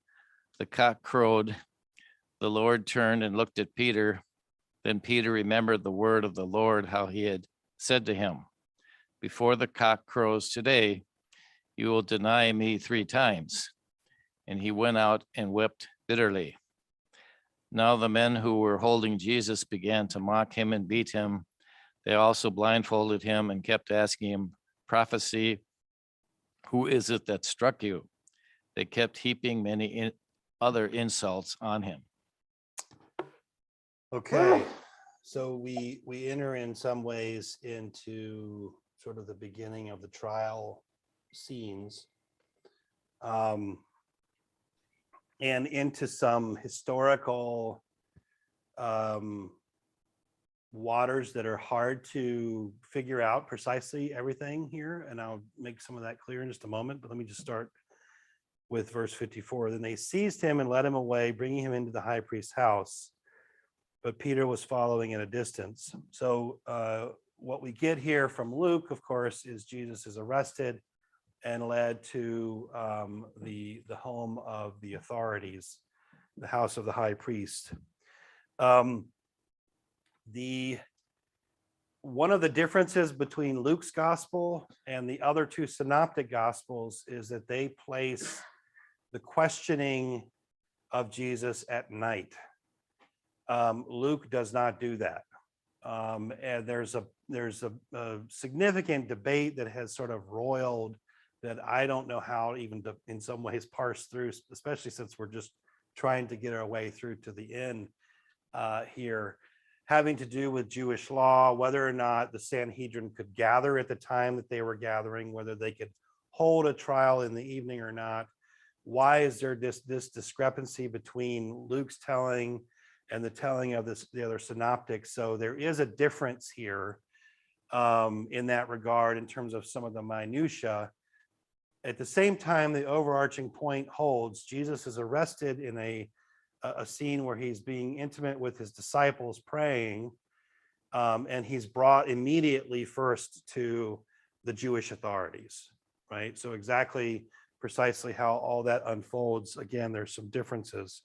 the cock crowed. The Lord turned and looked at Peter. Then Peter remembered the word of the Lord, how he had said to him, before the cock crows today, you will deny me 3 times. And he went out and wept bitterly. Now the men who were holding Jesus began to mock him and beat him. They also blindfolded him and kept asking him, prophecy, who is it that struck you? They kept heaping many other insults on him. Okay, so we enter in some ways into sort of the beginning of the trial scenes, and into some historical waters that are hard to figure out precisely everything here. And I'll make some of that clear in just a moment, but let me just start with verse 54. Then they seized him and led him away, bringing him into the high priest's house. But Peter was following at a distance. So what we get here from Luke, of course, is Jesus is arrested and led to the home of the authorities, the house of the high priest. One of the differences between Luke's gospel and the other 2 synoptic gospels is that they place the questioning of Jesus at night. Luke does not do that. And there's a significant debate that has sort of roiled that I don't know how even to, in some ways, parse through, especially since we're just trying to get our way through to the end here, having to do with Jewish law, whether or not the Sanhedrin could gather at the time that they were gathering, whether they could hold a trial in the evening or not. Why is there this discrepancy between Luke's telling and the telling of the other synoptics? So there is a difference here in that regard in terms of some of the minutia. At the same time, the overarching point holds. Jesus is arrested in a scene where he's being intimate with his disciples praying, and he's brought immediately first to the Jewish authorities, right? So precisely how all that unfolds. Again, there's some differences.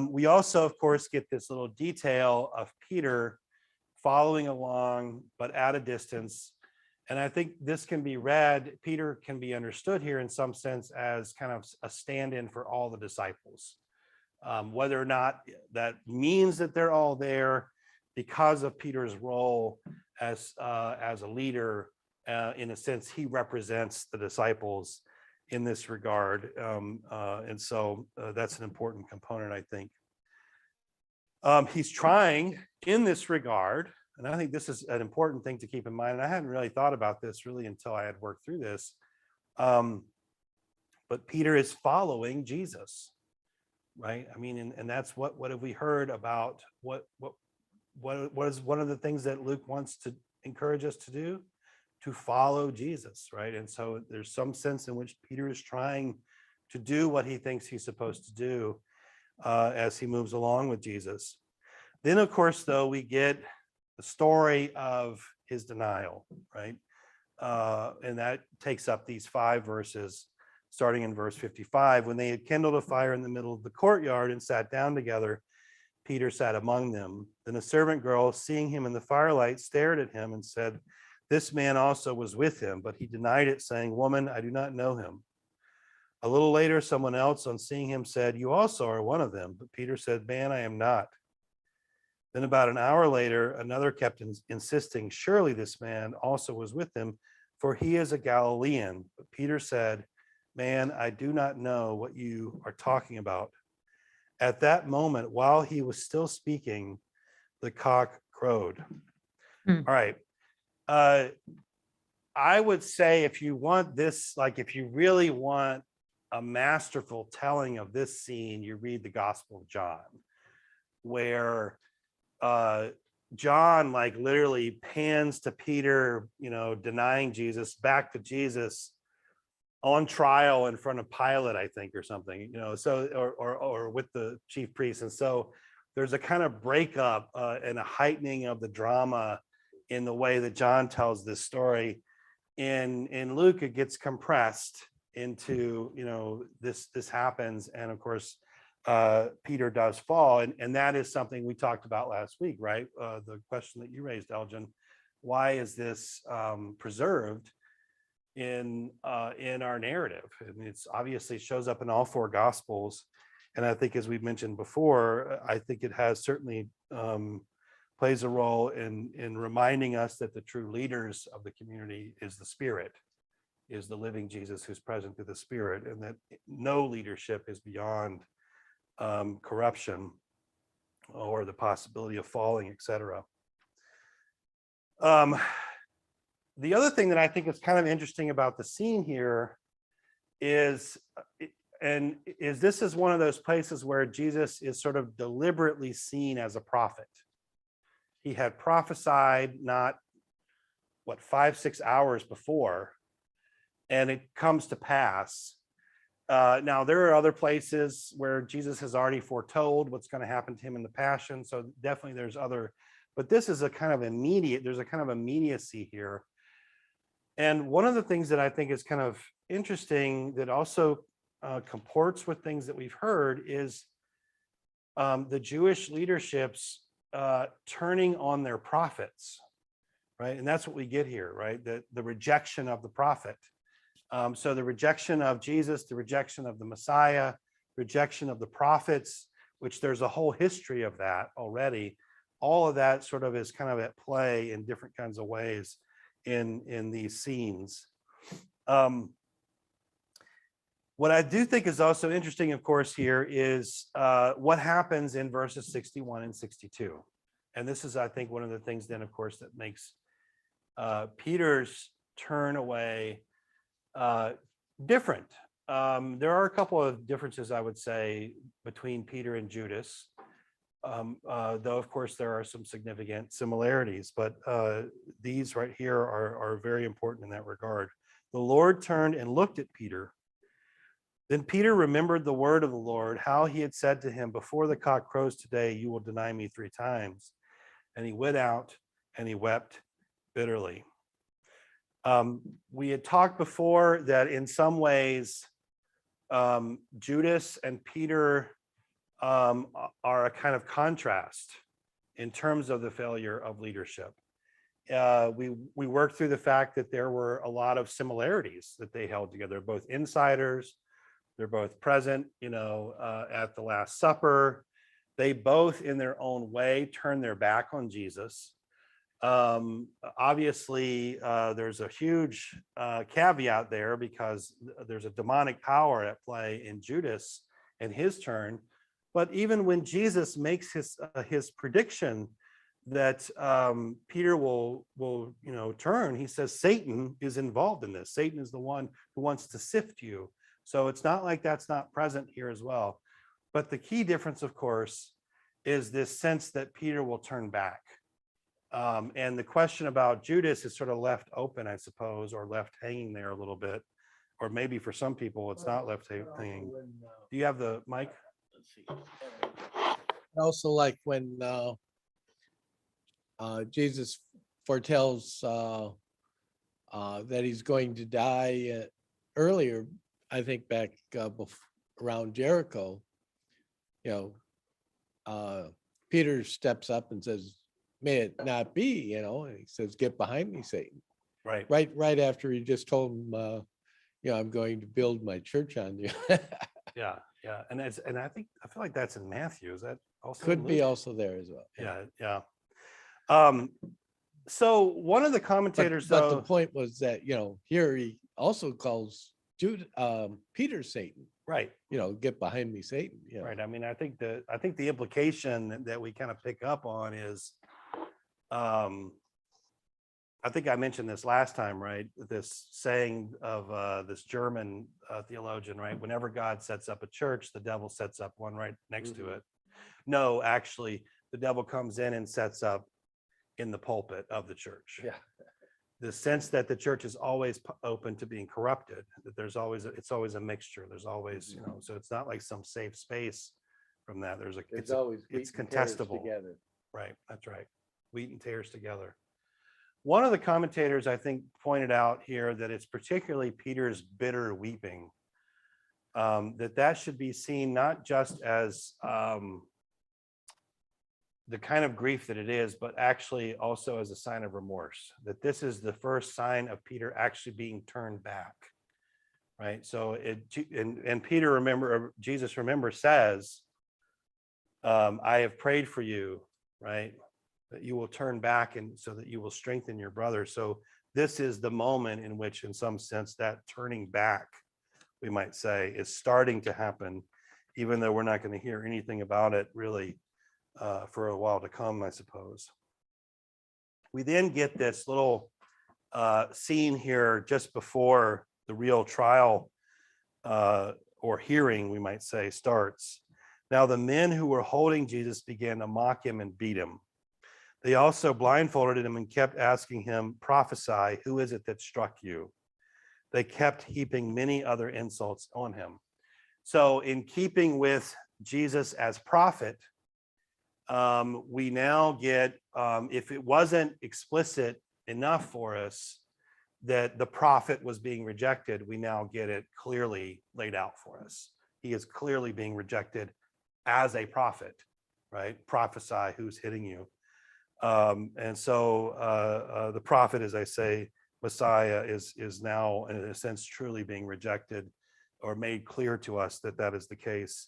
We also, of course, get this little detail of Peter following along, but at a distance. And I think this can be read, Peter can be understood here in some sense as kind of a stand-in for all the disciples. Whether or not that means that they're all there because of Peter's role as a leader, in a sense, he represents the disciples in this regard. And so that's an important component, I think. He's trying in this regard, and I think this is an important thing to keep in mind, and I hadn't really thought about this really until I had worked through this. But Peter is following Jesus, right? I mean, and that's what have we heard about what is one of the things that Luke wants to encourage us to do? To follow Jesus, right? And so there's some sense in which Peter is trying to do what he thinks he's supposed to do as he moves along with Jesus. Then, of course, though, we get the story of his denial, right? And that takes up these 5 verses, starting in verse 55. When they had kindled a fire in the middle of the courtyard and sat down together, Peter sat among them. Then a servant girl, seeing him in the firelight, stared at him and said, "This man also was with him," but he denied it, saying, "Woman, I do not know him." A little later, someone else, on seeing him, said, "You also are one of them." But Peter said, "Man, I am not." Then about an hour later, another kept insisting, "Surely this man also was with him, for he is a Galilean." But Peter said, "Man, I do not know what you are talking about." At that moment, while he was still speaking, the cock crowed. All right. I would say if you want this, like if you really want a masterful telling of this scene, you read the Gospel of John, where John like literally pans to Peter, denying Jesus, back to Jesus on trial in front of Pilate, I think, or something, so or with the chief priests. And so there's a kind of breakup and a heightening of the drama in the way that John tells this story. In Luke, it gets compressed into, this happens. And of course, Peter does fall. And that is something we talked about last week, right? The question that you raised, Elgin, why is this preserved in our narrative? I mean, it's obviously shows up in all four gospels. And I think, as we've mentioned before, I think it has certainly plays a role in reminding us that the true leaders of the community is the Spirit, is the living Jesus who's present through the Spirit, and that no leadership is beyond corruption or the possibility of falling, etc. The other thing that I think is kind of interesting about the scene here is this is one of those places where Jesus is sort of deliberately seen as a prophet. He had prophesied not 5-6 hours before, and it comes to pass. Now, there are other places where Jesus has already foretold what's going to happen to him in the Passion. So definitely there's other, but this is a kind of immediate, there's a kind of immediacy here. And one of the things that I think is kind of interesting that also comports with things that we've heard is the Jewish leadership's turning on their prophets, right? And that's what we get here, right? The rejection of the prophet. So the rejection of Jesus, the rejection of the Messiah, rejection of the prophets, which there's a whole history of that already. All of that sort of is kind of at play in different kinds of ways in these scenes. What I do think is also interesting, of course, here is what happens in verses 61 and 62. And this is, I think, one of the things then, of course, that makes Peter's turn away different. There are a couple of differences, I would say, between Peter and Judas, though, of course, there are some significant similarities, but these right here are very important in that regard. The Lord turned and looked at Peter. Then Peter remembered the word of the Lord, how he had said to him, before the cock crows today, you will deny me 3 times. And he went out and he wept bitterly. We had talked before that in some ways, Judas and Peter are a kind of contrast in terms of the failure of leadership. We worked through the fact that there were a lot of similarities that they held together, both insiders. They're both present, at the Last Supper. They both, in their own way, turned their back on Jesus. Obviously, there's a huge caveat there because there's a demonic power at play in Judas and his turn. But even when Jesus makes his prediction that Peter will turn, he says Satan is involved in this. Satan is the one who wants to sift you. So it's not like that's not present here as well. But the key difference, of course, is this sense that Peter will turn back. And the question about Judas is sort of left open, I suppose, or left hanging there a little bit. Or maybe for some people, it's not left hanging. Do you have the mic? Also, like when Jesus foretells that he's going to die earlier, I think back around Jericho, Peter steps up and says, may it not be, and he says, get behind me, Satan. Right after he just told him, I'm going to build my church on you. Yeah. And I feel like that's in Matthew. Is that also could be also there as well? Yeah. So one of the commentators, but the point was that here he also calls Peter Satan. Right. Get behind me, Satan. Right. I mean, I think the implication that we kind of pick up on is, I think I mentioned this last time, right? This saying of this German theologian, right? Whenever God sets up a church, the devil sets up one right next to it. No, actually, the devil comes in and sets up in the pulpit of the church. Yeah. The sense that the church is always open to being corrupted, that it's always a mixture. There's always, so it's not like some safe space from that. It's contestable. together. Right. That's right. Wheat and tares together. One of the commentators, I think, pointed out here that it's particularly Peter's bitter weeping, that should be seen not just as the kind of grief that it is, but actually also as a sign of remorse, that this is the first sign of Peter actually being turned back, right? So and Peter, remember, Jesus, remember, says, I have prayed for you, right? That you will turn back and so that you will strengthen your brother. So this is the moment in which, in some sense, that turning back, we might say, is starting to happen, even though we're not going to hear anything about it really for a while to come, I suppose. We then get this little scene here just before the real trial or hearing, we might say, starts. Now the men who were holding Jesus began to mock him and beat him. They also blindfolded him and kept asking him, prophesy, who is it that struck you? They kept heaping many other insults on him. So in keeping with Jesus as prophet, we now get, if it wasn't explicit enough for us that the prophet was being rejected, we now get it clearly laid out for us. He is clearly being rejected as a prophet, right? Prophesy who's hitting you. And so the prophet, as I say, Messiah is now in a sense truly being rejected, or made clear to us that that is the case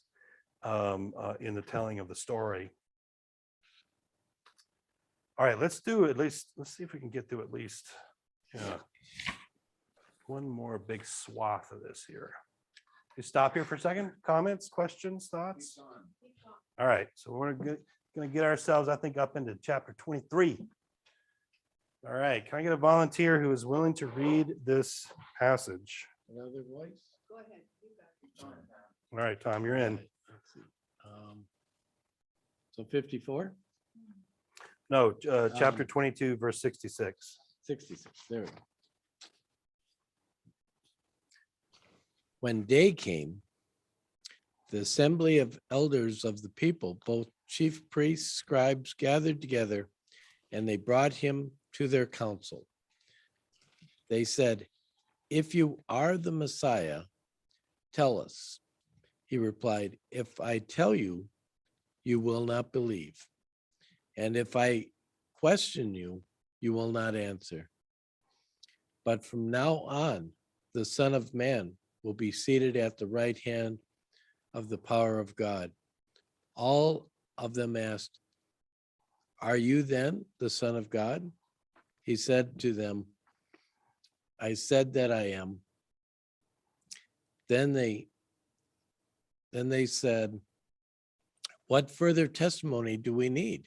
in the telling of the story. All right, let's see if we can get through at least one more big swath of this here. You stop here for a second. Comments, questions, thoughts? All right, so we're going to get ourselves, I think, up into chapter 23. All right, can I get a volunteer who is willing to read this passage? Another voice? Go ahead. All right, Tom, you're in. Let's see. So 54? No, chapter 22, verse 66. 66, there we go. When day came, the assembly of elders of the people, both chief priests, scribes, gathered together, and they brought him to their council. They said, if you are the Messiah, tell us. He replied, if I tell you, you will not believe. And if I question you, you will not answer. But from now on, the Son of Man will be seated at the right hand of the power of God. All of them asked, are you then the Son of God? He said to them, I said that I am. Then they said, what further testimony do we need?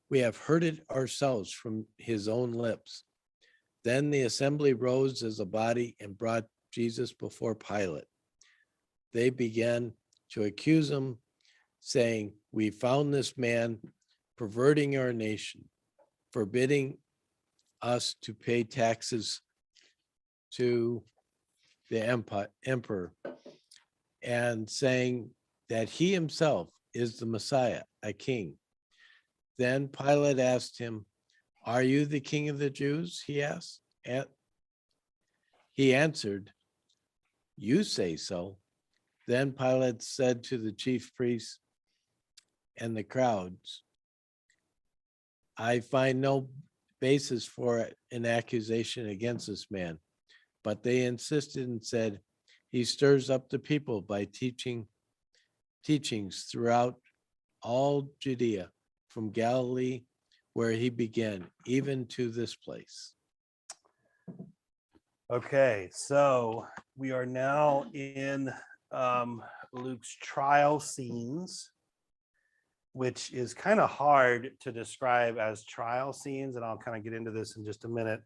We have heard it ourselves from his own lips. Then the assembly rose as a body and brought Jesus before Pilate. They began to accuse him, saying, we found this man perverting our nation, forbidding us to pay taxes to the emperor, and saying that he himself is the Messiah, a king. Then Pilate asked him, are you the king of the Jews? He asked. And he answered, you say so. Then Pilate said to the chief priests and the crowds, I find no basis for an accusation against this man. But they insisted and said, he stirs up the people by teachings throughout all Judea, from Galilee, where he began, even to this place. Okay, so we are now in Luke's trial scenes, which is kind of hard to describe as trial scenes, and I'll kind of get into this in just a minute.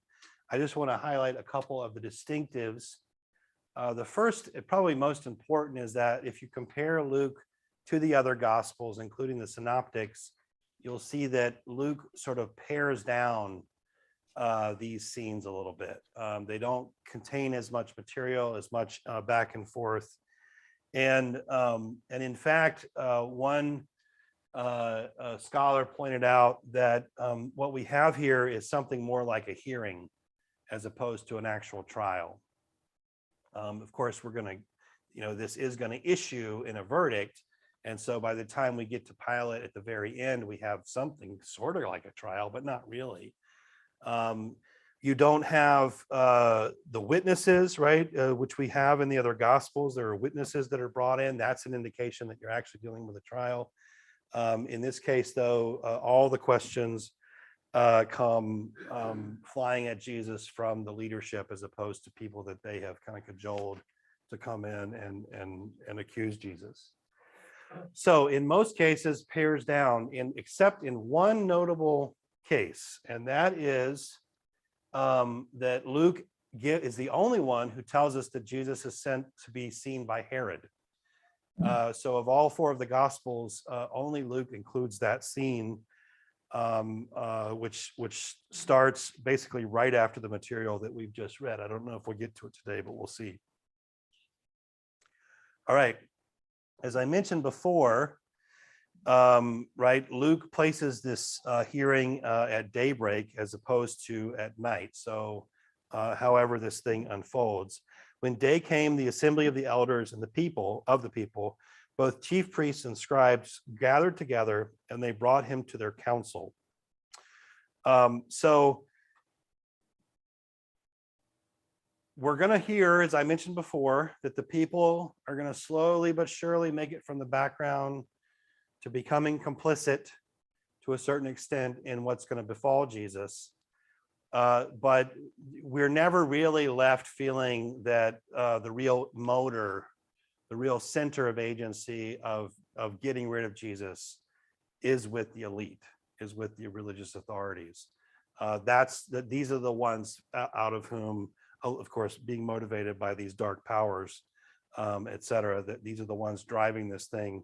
I just want to highlight a couple of the distinctives. The first, probably most important, is that if you compare Luke to the other Gospels, including the Synoptics, you'll see that Luke sort of pares down these scenes a little bit. They don't contain as much material, as much back and forth. And in fact, one a scholar pointed out that what we have here is something more like a hearing as opposed to an actual trial. Of course, we're going to, this is going to issue in a verdict. And so by the time we get to Pilate at the very end, we have something sort of like a trial, but not really. You don't have the witnesses, right, which we have in the other Gospels. There are witnesses that are brought in. That's an indication that you're actually dealing with a trial. In this case, though, all the questions come flying at Jesus from the leadership as opposed to people that they have kind of cajoled to come in and accuse Jesus. So in most cases, pairs down, except in one notable case, and that is that Luke is the only one who tells us that Jesus is sent to be seen by Herod. So of all four of the Gospels, only Luke includes that scene, which starts basically right after the material that we've just read. I don't know if we'll get to it today, but we'll see. All right. As I mentioned before, right, Luke places this hearing at daybreak as opposed to at night. So however this thing unfolds. When day came, the assembly of the elders and the people, both chief priests and scribes gathered together, and they brought him to their council. So we're going to hear, as I mentioned before, that the people are going to slowly but surely make it from the background to becoming complicit to a certain extent in what's going to befall Jesus. But we're never really left feeling that the real motor, the real center of agency of getting rid of Jesus is with the elite, is with the religious authorities. These are the ones out of whom, of course, being motivated by these dark powers, et cetera, that these are the ones driving this thing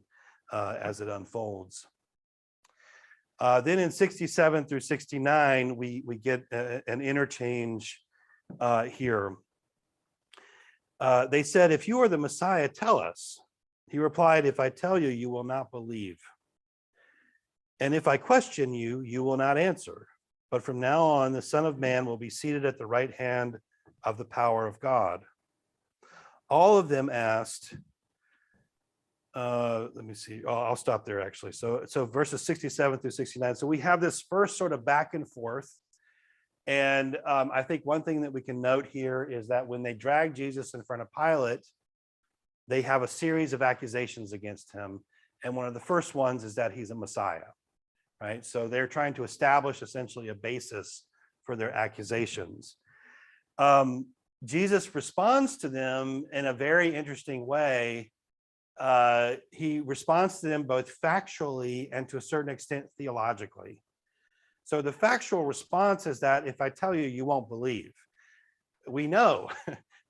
as it unfolds. Then in 67 through 69, we get an interchange here. They said, "If you are the Messiah, tell us." He replied, "If I tell you, you will not believe. And if I question you, you will not answer. But from now on, the Son of Man will be seated at the right hand of the power of God." All of them asked, let me see. I'll stop there actually. So verses 67 through 69. So we have this first sort of back and forth. And I think one thing that we can note here is that when they drag Jesus in front of Pilate, they have a series of accusations against him. And one of the first ones is that he's a Messiah, right? So they're trying to establish essentially a basis for their accusations. Jesus responds to them in a very interesting way. He responds to them both factually and to a certain extent theologically. So the factual response is that if I tell you, you won't believe. We know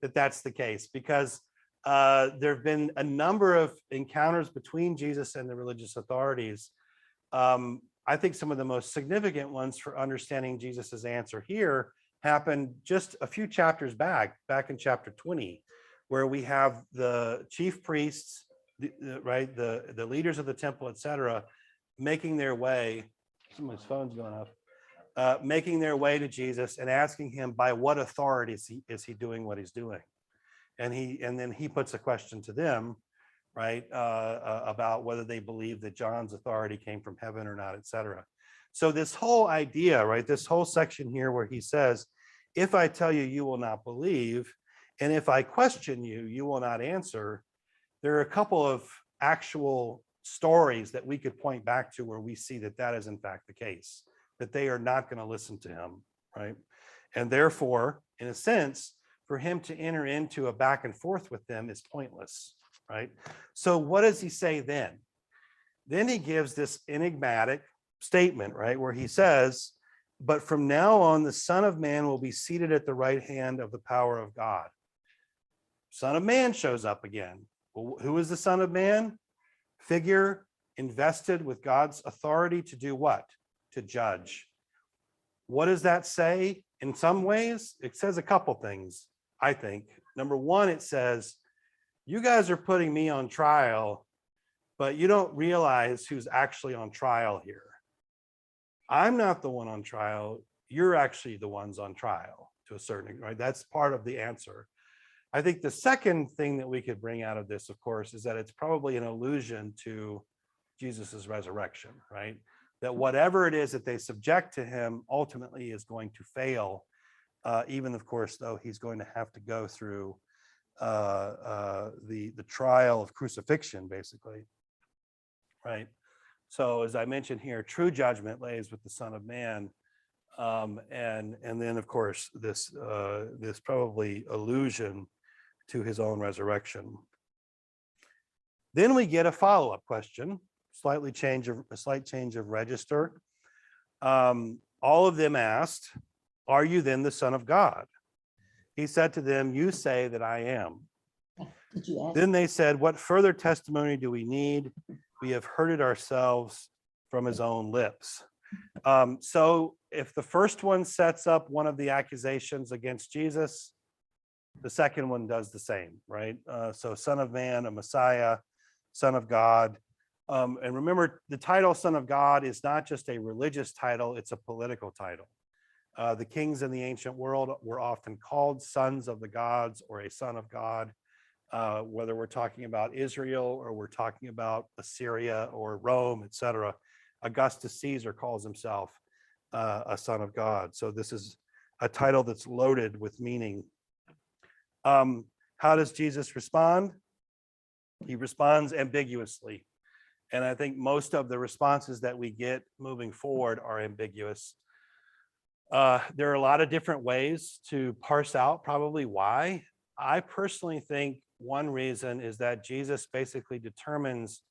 that that's the case because there have been a number of encounters between Jesus and the religious authorities. I think some of the most significant ones for understanding Jesus's answer here happened just a few chapters back in chapter 20, where we have the chief priests, the leaders of the temple, et cetera, making their way. Someone's phone's going off. Making their way to Jesus and asking him by what authority is he doing what he's doing, and then he puts a question to them, right, about whether they believe that John's authority came from heaven or not, et cetera. So this whole idea, right, this whole section here where he says, "If I tell you, you will not believe, and if I question you, you will not answer." There are a couple of actual stories that we could point back to where we see that that is in fact the case, that they are not going to listen to him, right? And therefore, in a sense, for him to enter into a back and forth with them is pointless, right? So what does he say then? Then he gives this enigmatic statement, right, where he says, "But from now on, the Son of Man will be seated at the right hand of the power of God." Son of Man shows up again. Well, who is the Son of Man? Figure invested with God's authority to do what? To judge. What does that say? In some ways, it says a couple things, I think. Number one, it says, you guys are putting me on trial, but you don't realize who's actually on trial here. I'm not the one on trial. You're actually the ones on trial to a certain degree, right? That's part of the answer. I think the second thing that we could bring out of this, of course, is that it's probably an allusion to Jesus's resurrection, right? That whatever it is that they subject to him ultimately is going to fail, even of course, though he's going to have to go through the trial of crucifixion, basically, right? So as I mentioned here, true judgment lays with the Son of Man. And then of course, this probably allusion to his own resurrection. Then we get a follow-up question, a slight change of register. All of them asked, "Are you then the Son of God?" He said to them, "You say that I am." Then they said, "What further testimony do we need? We have heard it ourselves from his own lips." So if the first one sets up one of the accusations against Jesus, the second one does the same, right? So Son of Man, a Messiah, Son of God. And remember, the title Son of God is not just a religious title, it's a political title. The kings in the ancient world were often called sons of the gods or a son of God, whether we're talking about Israel or we're talking about Assyria or Rome, etc. Augustus Caesar calls himself a son of God. So this is a title that's loaded with meaning. How does Jesus respond? He responds ambiguously. And I think most of the responses that we get moving forward are ambiguous. There are a lot of different ways to parse out probably why. I personally think one reason is that Jesus basically determines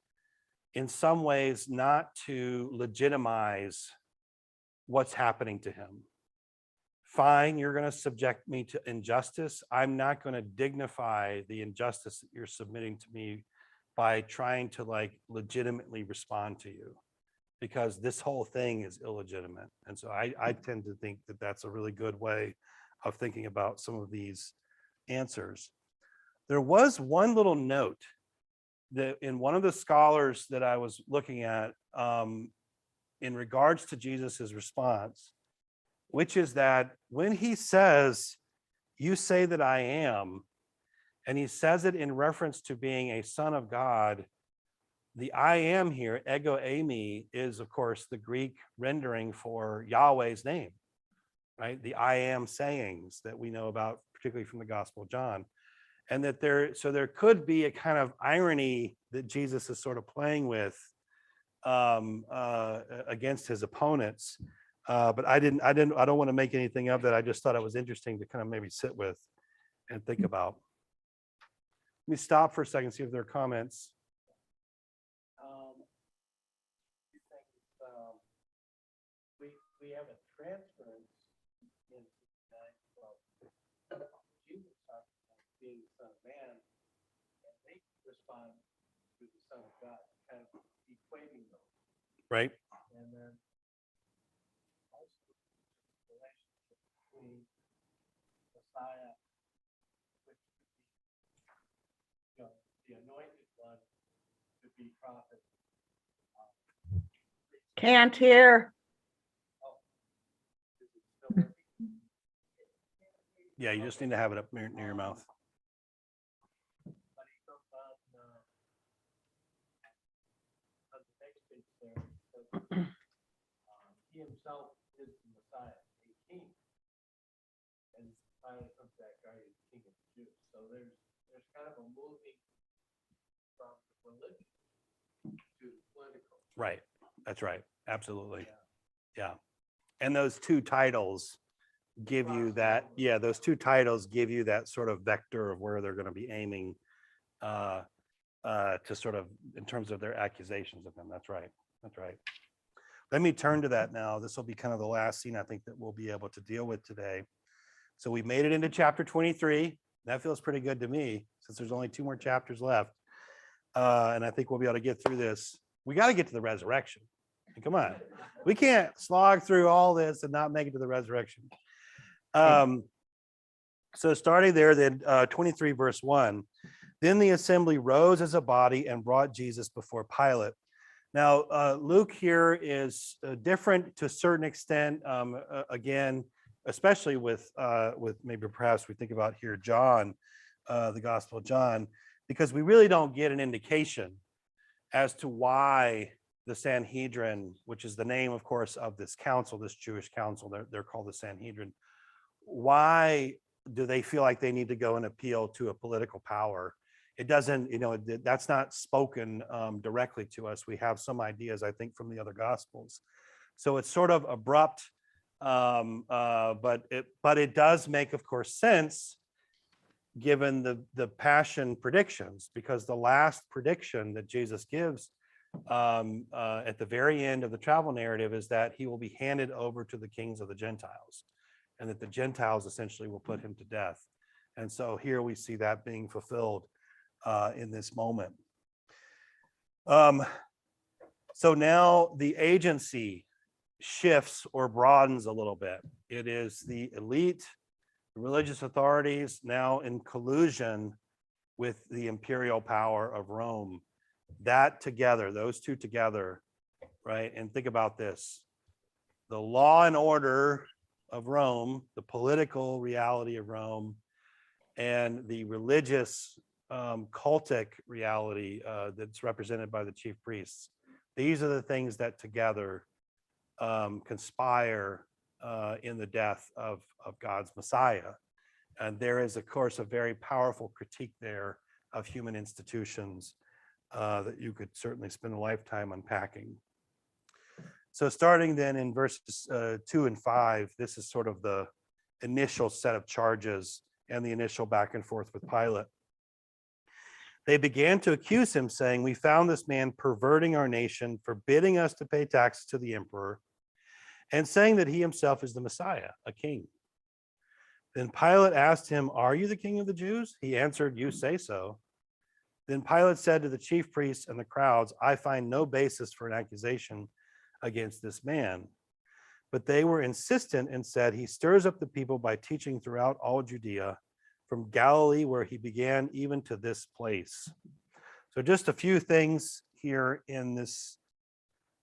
in some ways not to legitimize what's happening to him. Fine, you're going to subject me to injustice. I'm not going to dignify the injustice that you're submitting to me by trying to like legitimately respond to you, because this whole thing is illegitimate. And so I tend to think that that's a really good way of thinking about some of these answers. There was one little note that in one of the scholars that I was looking at in regards to Jesus's response, which is that when he says, "You say that I am," and he says it in reference to being a son of God, the I am here, ego eimi, is of course the Greek rendering for Yahweh's name, right? The I am sayings that we know about, particularly from the Gospel of John. And that there could be a kind of irony that Jesus is sort of playing with against his opponents. But I don't want to make anything of that. I just thought it was interesting to kind of maybe sit with and think about. Let me stop for a second, see if there are comments. We have a transference in Jesus talking about being the Son of Man, and they respond to the Son of God, kind of equating those. Right. And then also the relationship between Messiah, which could be, the anointed one, could be prophet. Can't hear. Yeah, you just need to have it up near your mouth. But he goes on the next page there. Says, he himself is the Messiah, a king. And finally comes back, are you the king of the Jews? So there's kind of a moving from religion to political. Right. That's right. Absolutely. Yeah. And those two titles give you that, those two titles give you that sort of vector of where they're going to be aiming to sort of in terms of their accusations of him. That's right. That's right. Let me turn to that now. This will be kind of the last scene I think that we'll be able to deal with today. So we made it into chapter 23. That feels pretty good to me since there's only 2 more chapters left. And I think we'll be able to get through this. We got to get to the resurrection. Come on. We can't slog through all this and not make it to the resurrection. So starting there, then 23 verse 1, Then the assembly rose as a body and brought Jesus before Pilate. Now, Luke here is different to a certain extent. Again, especially with maybe perhaps we think about here John, the Gospel of John, because we really don't get an indication as to why the Sanhedrin, which is the name, of course, of this council, this Jewish council, they're called the Sanhedrin. Why do they feel like they need to go and appeal to a political power? It doesn't, that's not spoken directly to us. We have some ideas, I think, from the other Gospels. So it's sort of abrupt, but it does make, of course, sense given the passion predictions, because the last prediction that Jesus gives at the very end of the travel narrative is that he will be handed over to the kings of the Gentiles, and that the Gentiles essentially will put him to death. And so here we see that being fulfilled in this moment. So now the agency shifts or broadens a little bit. It is the elite, the religious authorities now in collusion with the imperial power of Rome. That together, those two together, right? And think about this. The law and order of Rome, the political reality of Rome, and the religious cultic reality that's represented by the chief priests. These are the things that together conspire in the death of God's Messiah. And there is, of course, a very powerful critique there of human institutions that you could certainly spend a lifetime unpacking. So starting then in verses 2 and 5, this is sort of the initial set of charges and the initial back and forth with Pilate. They began to accuse him, saying, "We found this man perverting our nation, forbidding us to pay taxes to the emperor, and saying that he himself is the Messiah, a king." Then Pilate asked him, "Are you the king of the Jews?" He answered, "You say so." Then Pilate said to the chief priests and the crowds, "I find no basis for an accusation against this man." But they were insistent and said, "He stirs up the people by teaching throughout all Judea, from Galilee where he began, even to this place." So just a few things here in this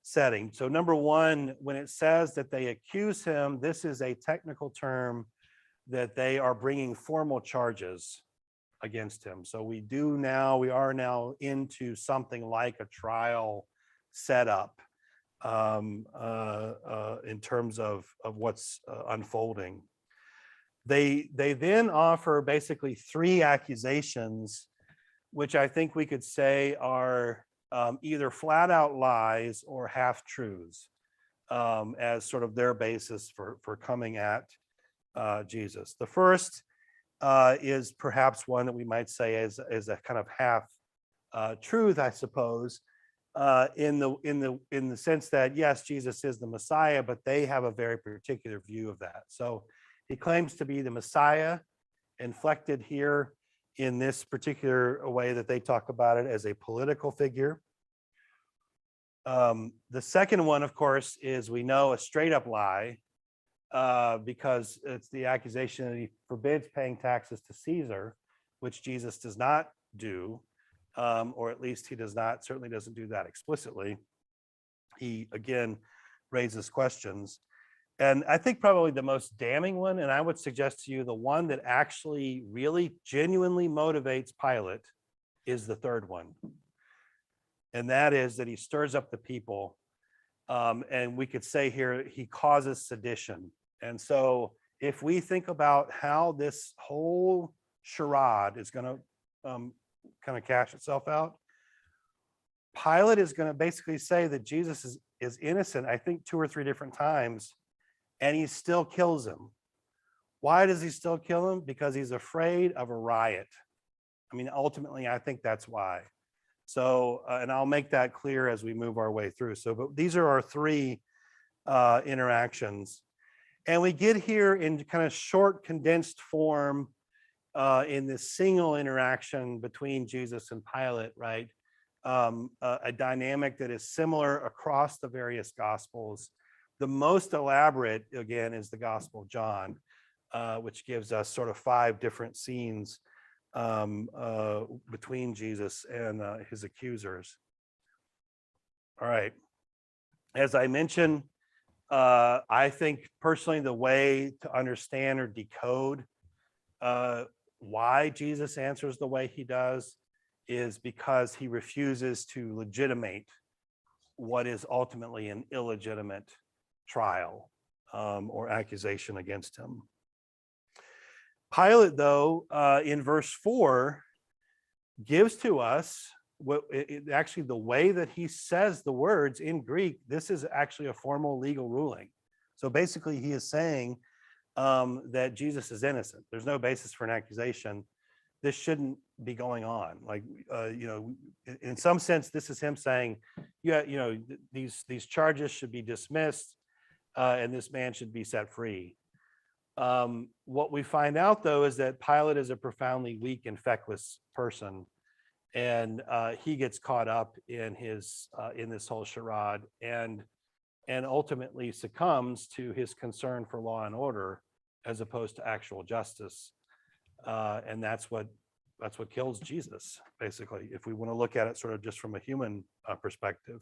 setting. So number one, when it says that they accuse him, this is a technical term that they are bringing formal charges against him. So we are now into something like a trial setup in terms of what's unfolding. They then offer basically three accusations, which I think we could say are either flat out lies or half truths as sort of their basis for coming at Jesus. The first is perhaps one that we might say is a kind of half truth, I suppose, in the sense that yes, Jesus is the Messiah, but they have a very particular view of that. So he claims to be the Messiah, inflected here in this particular way that they talk about it as a political figure. The second one, of course, is we know a straight up lie because it's the accusation that he forbids paying taxes to Caesar, which Jesus does not do, or at least he certainly doesn't do that explicitly. He, again, raises questions. And I think probably the most damning one, and I would suggest to you the one that actually really genuinely motivates Pilate, is the third one. And that is that he stirs up the people. And we could say here, he causes sedition. And so if we think about how this whole charade is going to kind of cash itself out, Pilate is going to basically say that Jesus is innocent, I think 2 or 3 different times, and he still kills him. Why does he still kill him? Because he's afraid of a riot. I mean, ultimately, I think that's why. So, and I'll make that clear as we move our way through. So, but these are our 3 interactions. And we get here in kind of short, condensed form in this single interaction between Jesus and Pilate, right? A dynamic that is similar across the various Gospels. The most elaborate, again, is the Gospel of John, which gives us sort of 5 different scenes between Jesus and his accusers. All right. As I mentioned, I think personally the way to understand or decode why Jesus answers the way he does is because he refuses to legitimate what is ultimately an illegitimate trial or accusation against him. Pilate, though, in verse 4, gives to us actually the way that he says the words in Greek. This is actually a formal legal ruling. So basically, he is saying that Jesus is innocent. There's no basis for an accusation. This shouldn't be going on. Like, in some sense, this is him saying, these charges should be dismissed, and this man should be set free. What we find out, though, is that Pilate is a profoundly weak and feckless person, and he gets caught up in this whole charade, and ultimately succumbs to his concern for law and order as opposed to actual justice. And that's what kills Jesus, basically, if we want to look at it sort of just from a human perspective.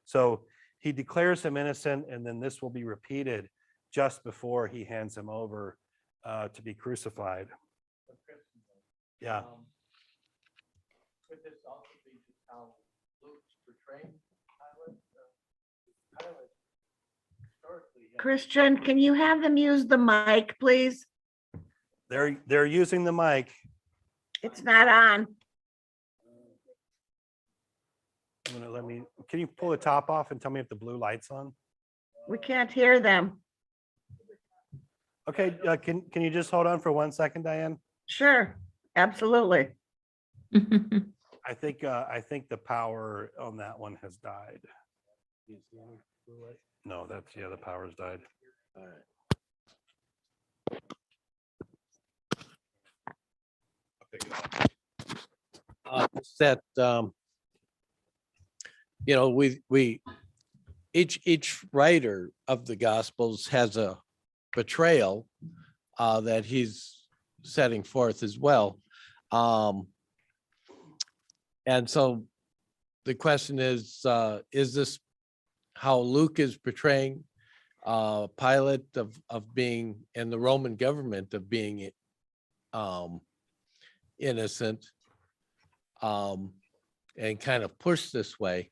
So he declares him innocent, and then this will be repeated just before he hands him over to be crucified. Yeah. Could this also be just how Luke's portraying Pilate? Pilate historically had- Christian, can you have them use the mic, please? They're using the mic. It's not on. Can you pull the top off and tell me if the blue light's on? We can't hear them. Okay, can you just hold on for 1 second, Diane? Sure, absolutely. I think the power on that one has died. No, the power's died. All right. That we each writer of the Gospels has a betrayal that he's setting forth as well. And so the question is this how Luke is portraying Pilate of being, and the Roman government of being innocent, and kind of pushed this way,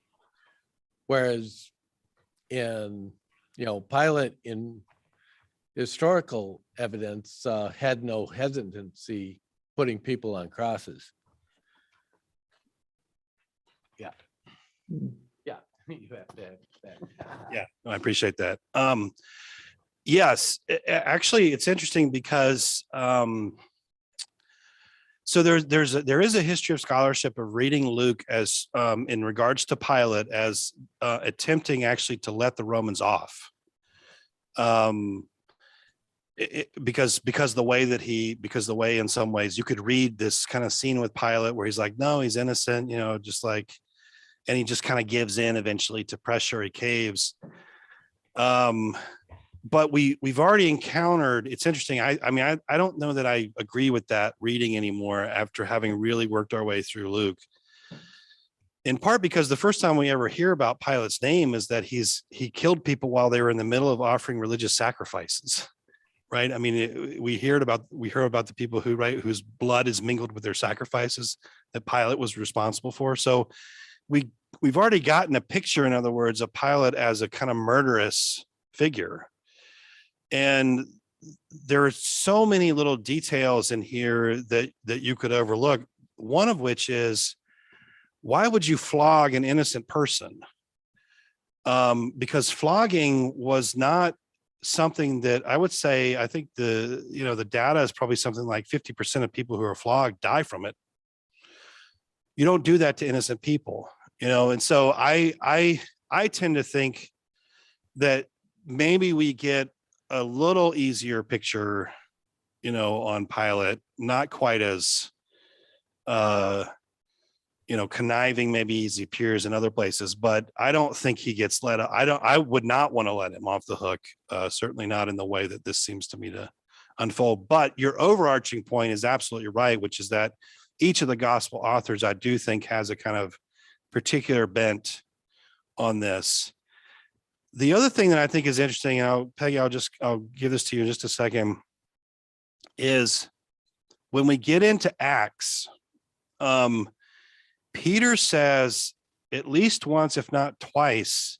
whereas in Pilate in historical evidence had no hesitancy putting people on crosses. Yeah. You have to have that. Yeah, no, I appreciate that. Yes, actually, it's interesting because so there is a history of scholarship of reading Luke as in regards to Pilate as attempting actually to let the Romans off, because the way in some ways you could read this kind of scene with Pilate where he's like, no, he's innocent, just like, and he just kind of gives in eventually to pressure, he caves. But we've already encountered, it's interesting. I don't know that I agree with that reading anymore after having really worked our way through Luke. In part because the first time we ever hear about Pilate's name is that he killed people while they were in the middle of offering religious sacrifices, right? I mean, we hear about the people whose blood is mingled with their sacrifices that Pilate was responsible for. So we've already gotten a picture, in other words, of Pilate as a kind of murderous figure. And there are so many little details in here that you could overlook. One of which is, why would you flog an innocent person? Because flogging was not something that I would say, I think the data is probably something like 50% of people who are flogged die from it. You don't do that to innocent people, and so I tend to think that maybe we get a little easier picture, on Pilate, not quite as conniving maybe as he appears in other places, but I don't think he gets let. I would not want to let him off the hook, certainly not in the way that this seems to me to unfold. But your overarching point is absolutely right, which is that each of the gospel authors, I do think, has a kind of particular bent on this. The other thing that I think is interesting, and Peggy, I'll give this to you in just a second, is when we get into Acts, Peter says at least once, if not twice,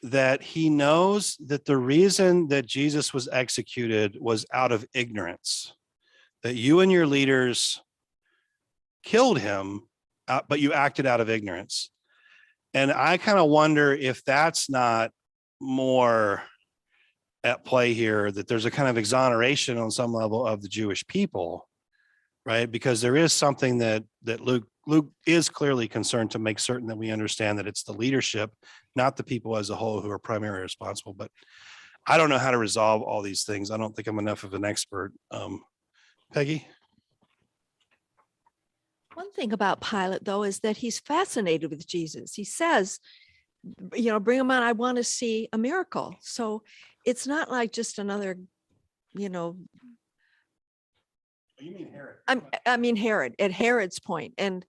that he knows that the reason that Jesus was executed was out of ignorance, that you and your leaders killed him, but you acted out of ignorance. And I kind of wonder if that's not more at play here, that there's a kind of exoneration on some level of the Jewish people, right? Because there is something that Luke is clearly concerned to make certain that we understand that it's the leadership, not the people as a whole, who are primarily responsible. But I don't know how to resolve all these things. I don't think I'm enough of an expert. Peggy? One thing about Pilate, though, is that he's fascinated with Jesus. He says, bring him on. I want to see a miracle. So it's not like just another, You mean Herod? I mean, Herod, at Herod's point. And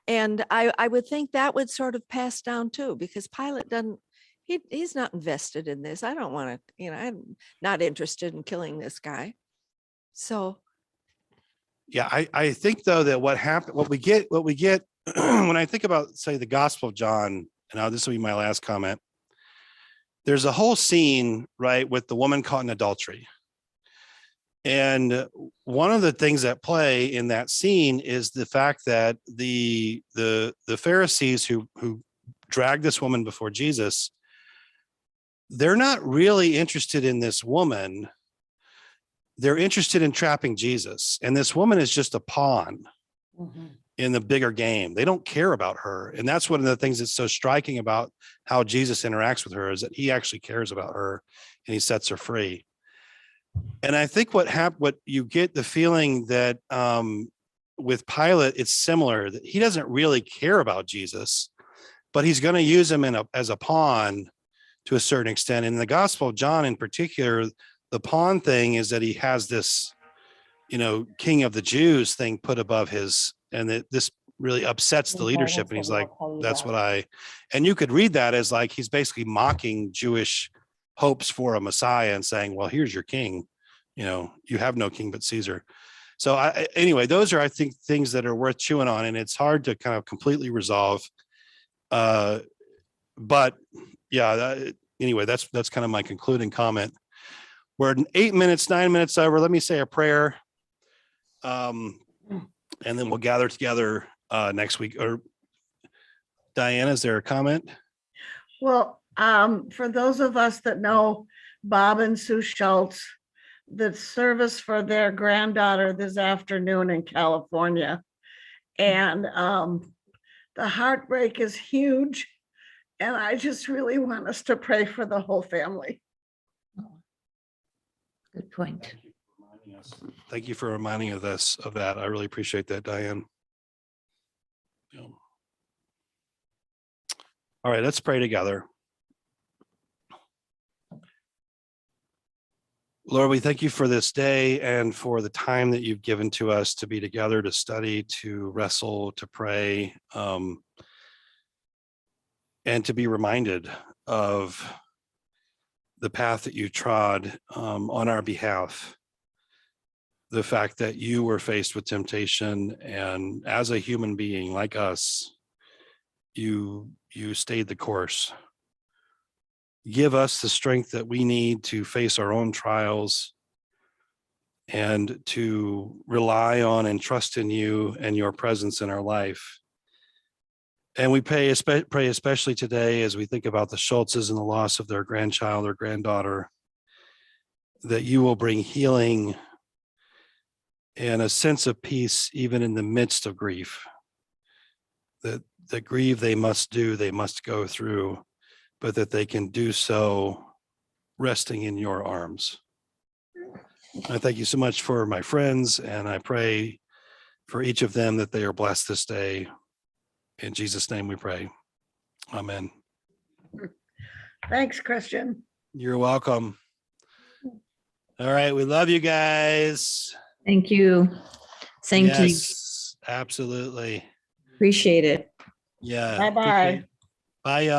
I would think that would sort of pass down too, because Pilate he's not invested in this. I don't want to, I'm not interested in killing this guy. So. Yeah, I think though that what we get when I think about, say, the Gospel of John, and this will be my last comment. There's a whole scene, right, with the woman caught in adultery. And one of the things at play in that scene is the fact that the Pharisees who dragged this woman before Jesus, they're not really interested in this woman. They're interested in trapping Jesus. And this woman is just a pawn in the bigger game. They don't care about her. And that's one of the things that's so striking about how Jesus interacts with her, is that he actually cares about her and he sets her free. And I think what you get the feeling that with Pilate, it's similar, that he doesn't really care about Jesus, but he's going to use him as a pawn to a certain extent. In the Gospel of John in particular, the pawn thing is that he has this, King of the Jews thing put above his, and this really upsets the leadership. And he's like, that's what and you could read that as like, he's basically mocking Jewish hopes for a Messiah and saying, well, here's your king, you have no king but Caesar. So anyway, those are, I think, things that are worth chewing on, and it's hard to kind of completely resolve. But yeah, anyway, that's kind of my concluding comment. We're 9 minutes over. Let me say a prayer. And then we'll gather together next week. Or Diana, is there a comment? Well, for those of us that know Bob and Sue Schultz, the service for their granddaughter this afternoon in California. And the heartbreak is huge. And I just really want us to pray for the whole family. Good point. Thank you for reminding us of that. I really appreciate that, Diane. Yeah. All right, let's pray together. Lord, we thank you for this day and for the time that you've given to us to be together, to study, to wrestle, to pray, and to be reminded of the path that you trod on our behalf. The fact that you were faced with temptation, and as a human being like us, you stayed the course. Give us the strength that we need to face our own trials and to rely on and trust in you and your presence in our life. And we pray especially today, as we think about the Schultzes and the loss of their grandchild or granddaughter, that you will bring healing and a sense of peace even in the midst of grief. That the grief they must go through, but that they can do so resting in your arms. I thank you so much for my friends, and I pray for each of them that they are blessed this day. In Jesus' name we pray. Amen. Thanks, Christian. You're welcome. All right, we love you guys. Thank you. Same to you. Yes. Absolutely. Appreciate it. Yeah. Bye-bye. Bye, y'all.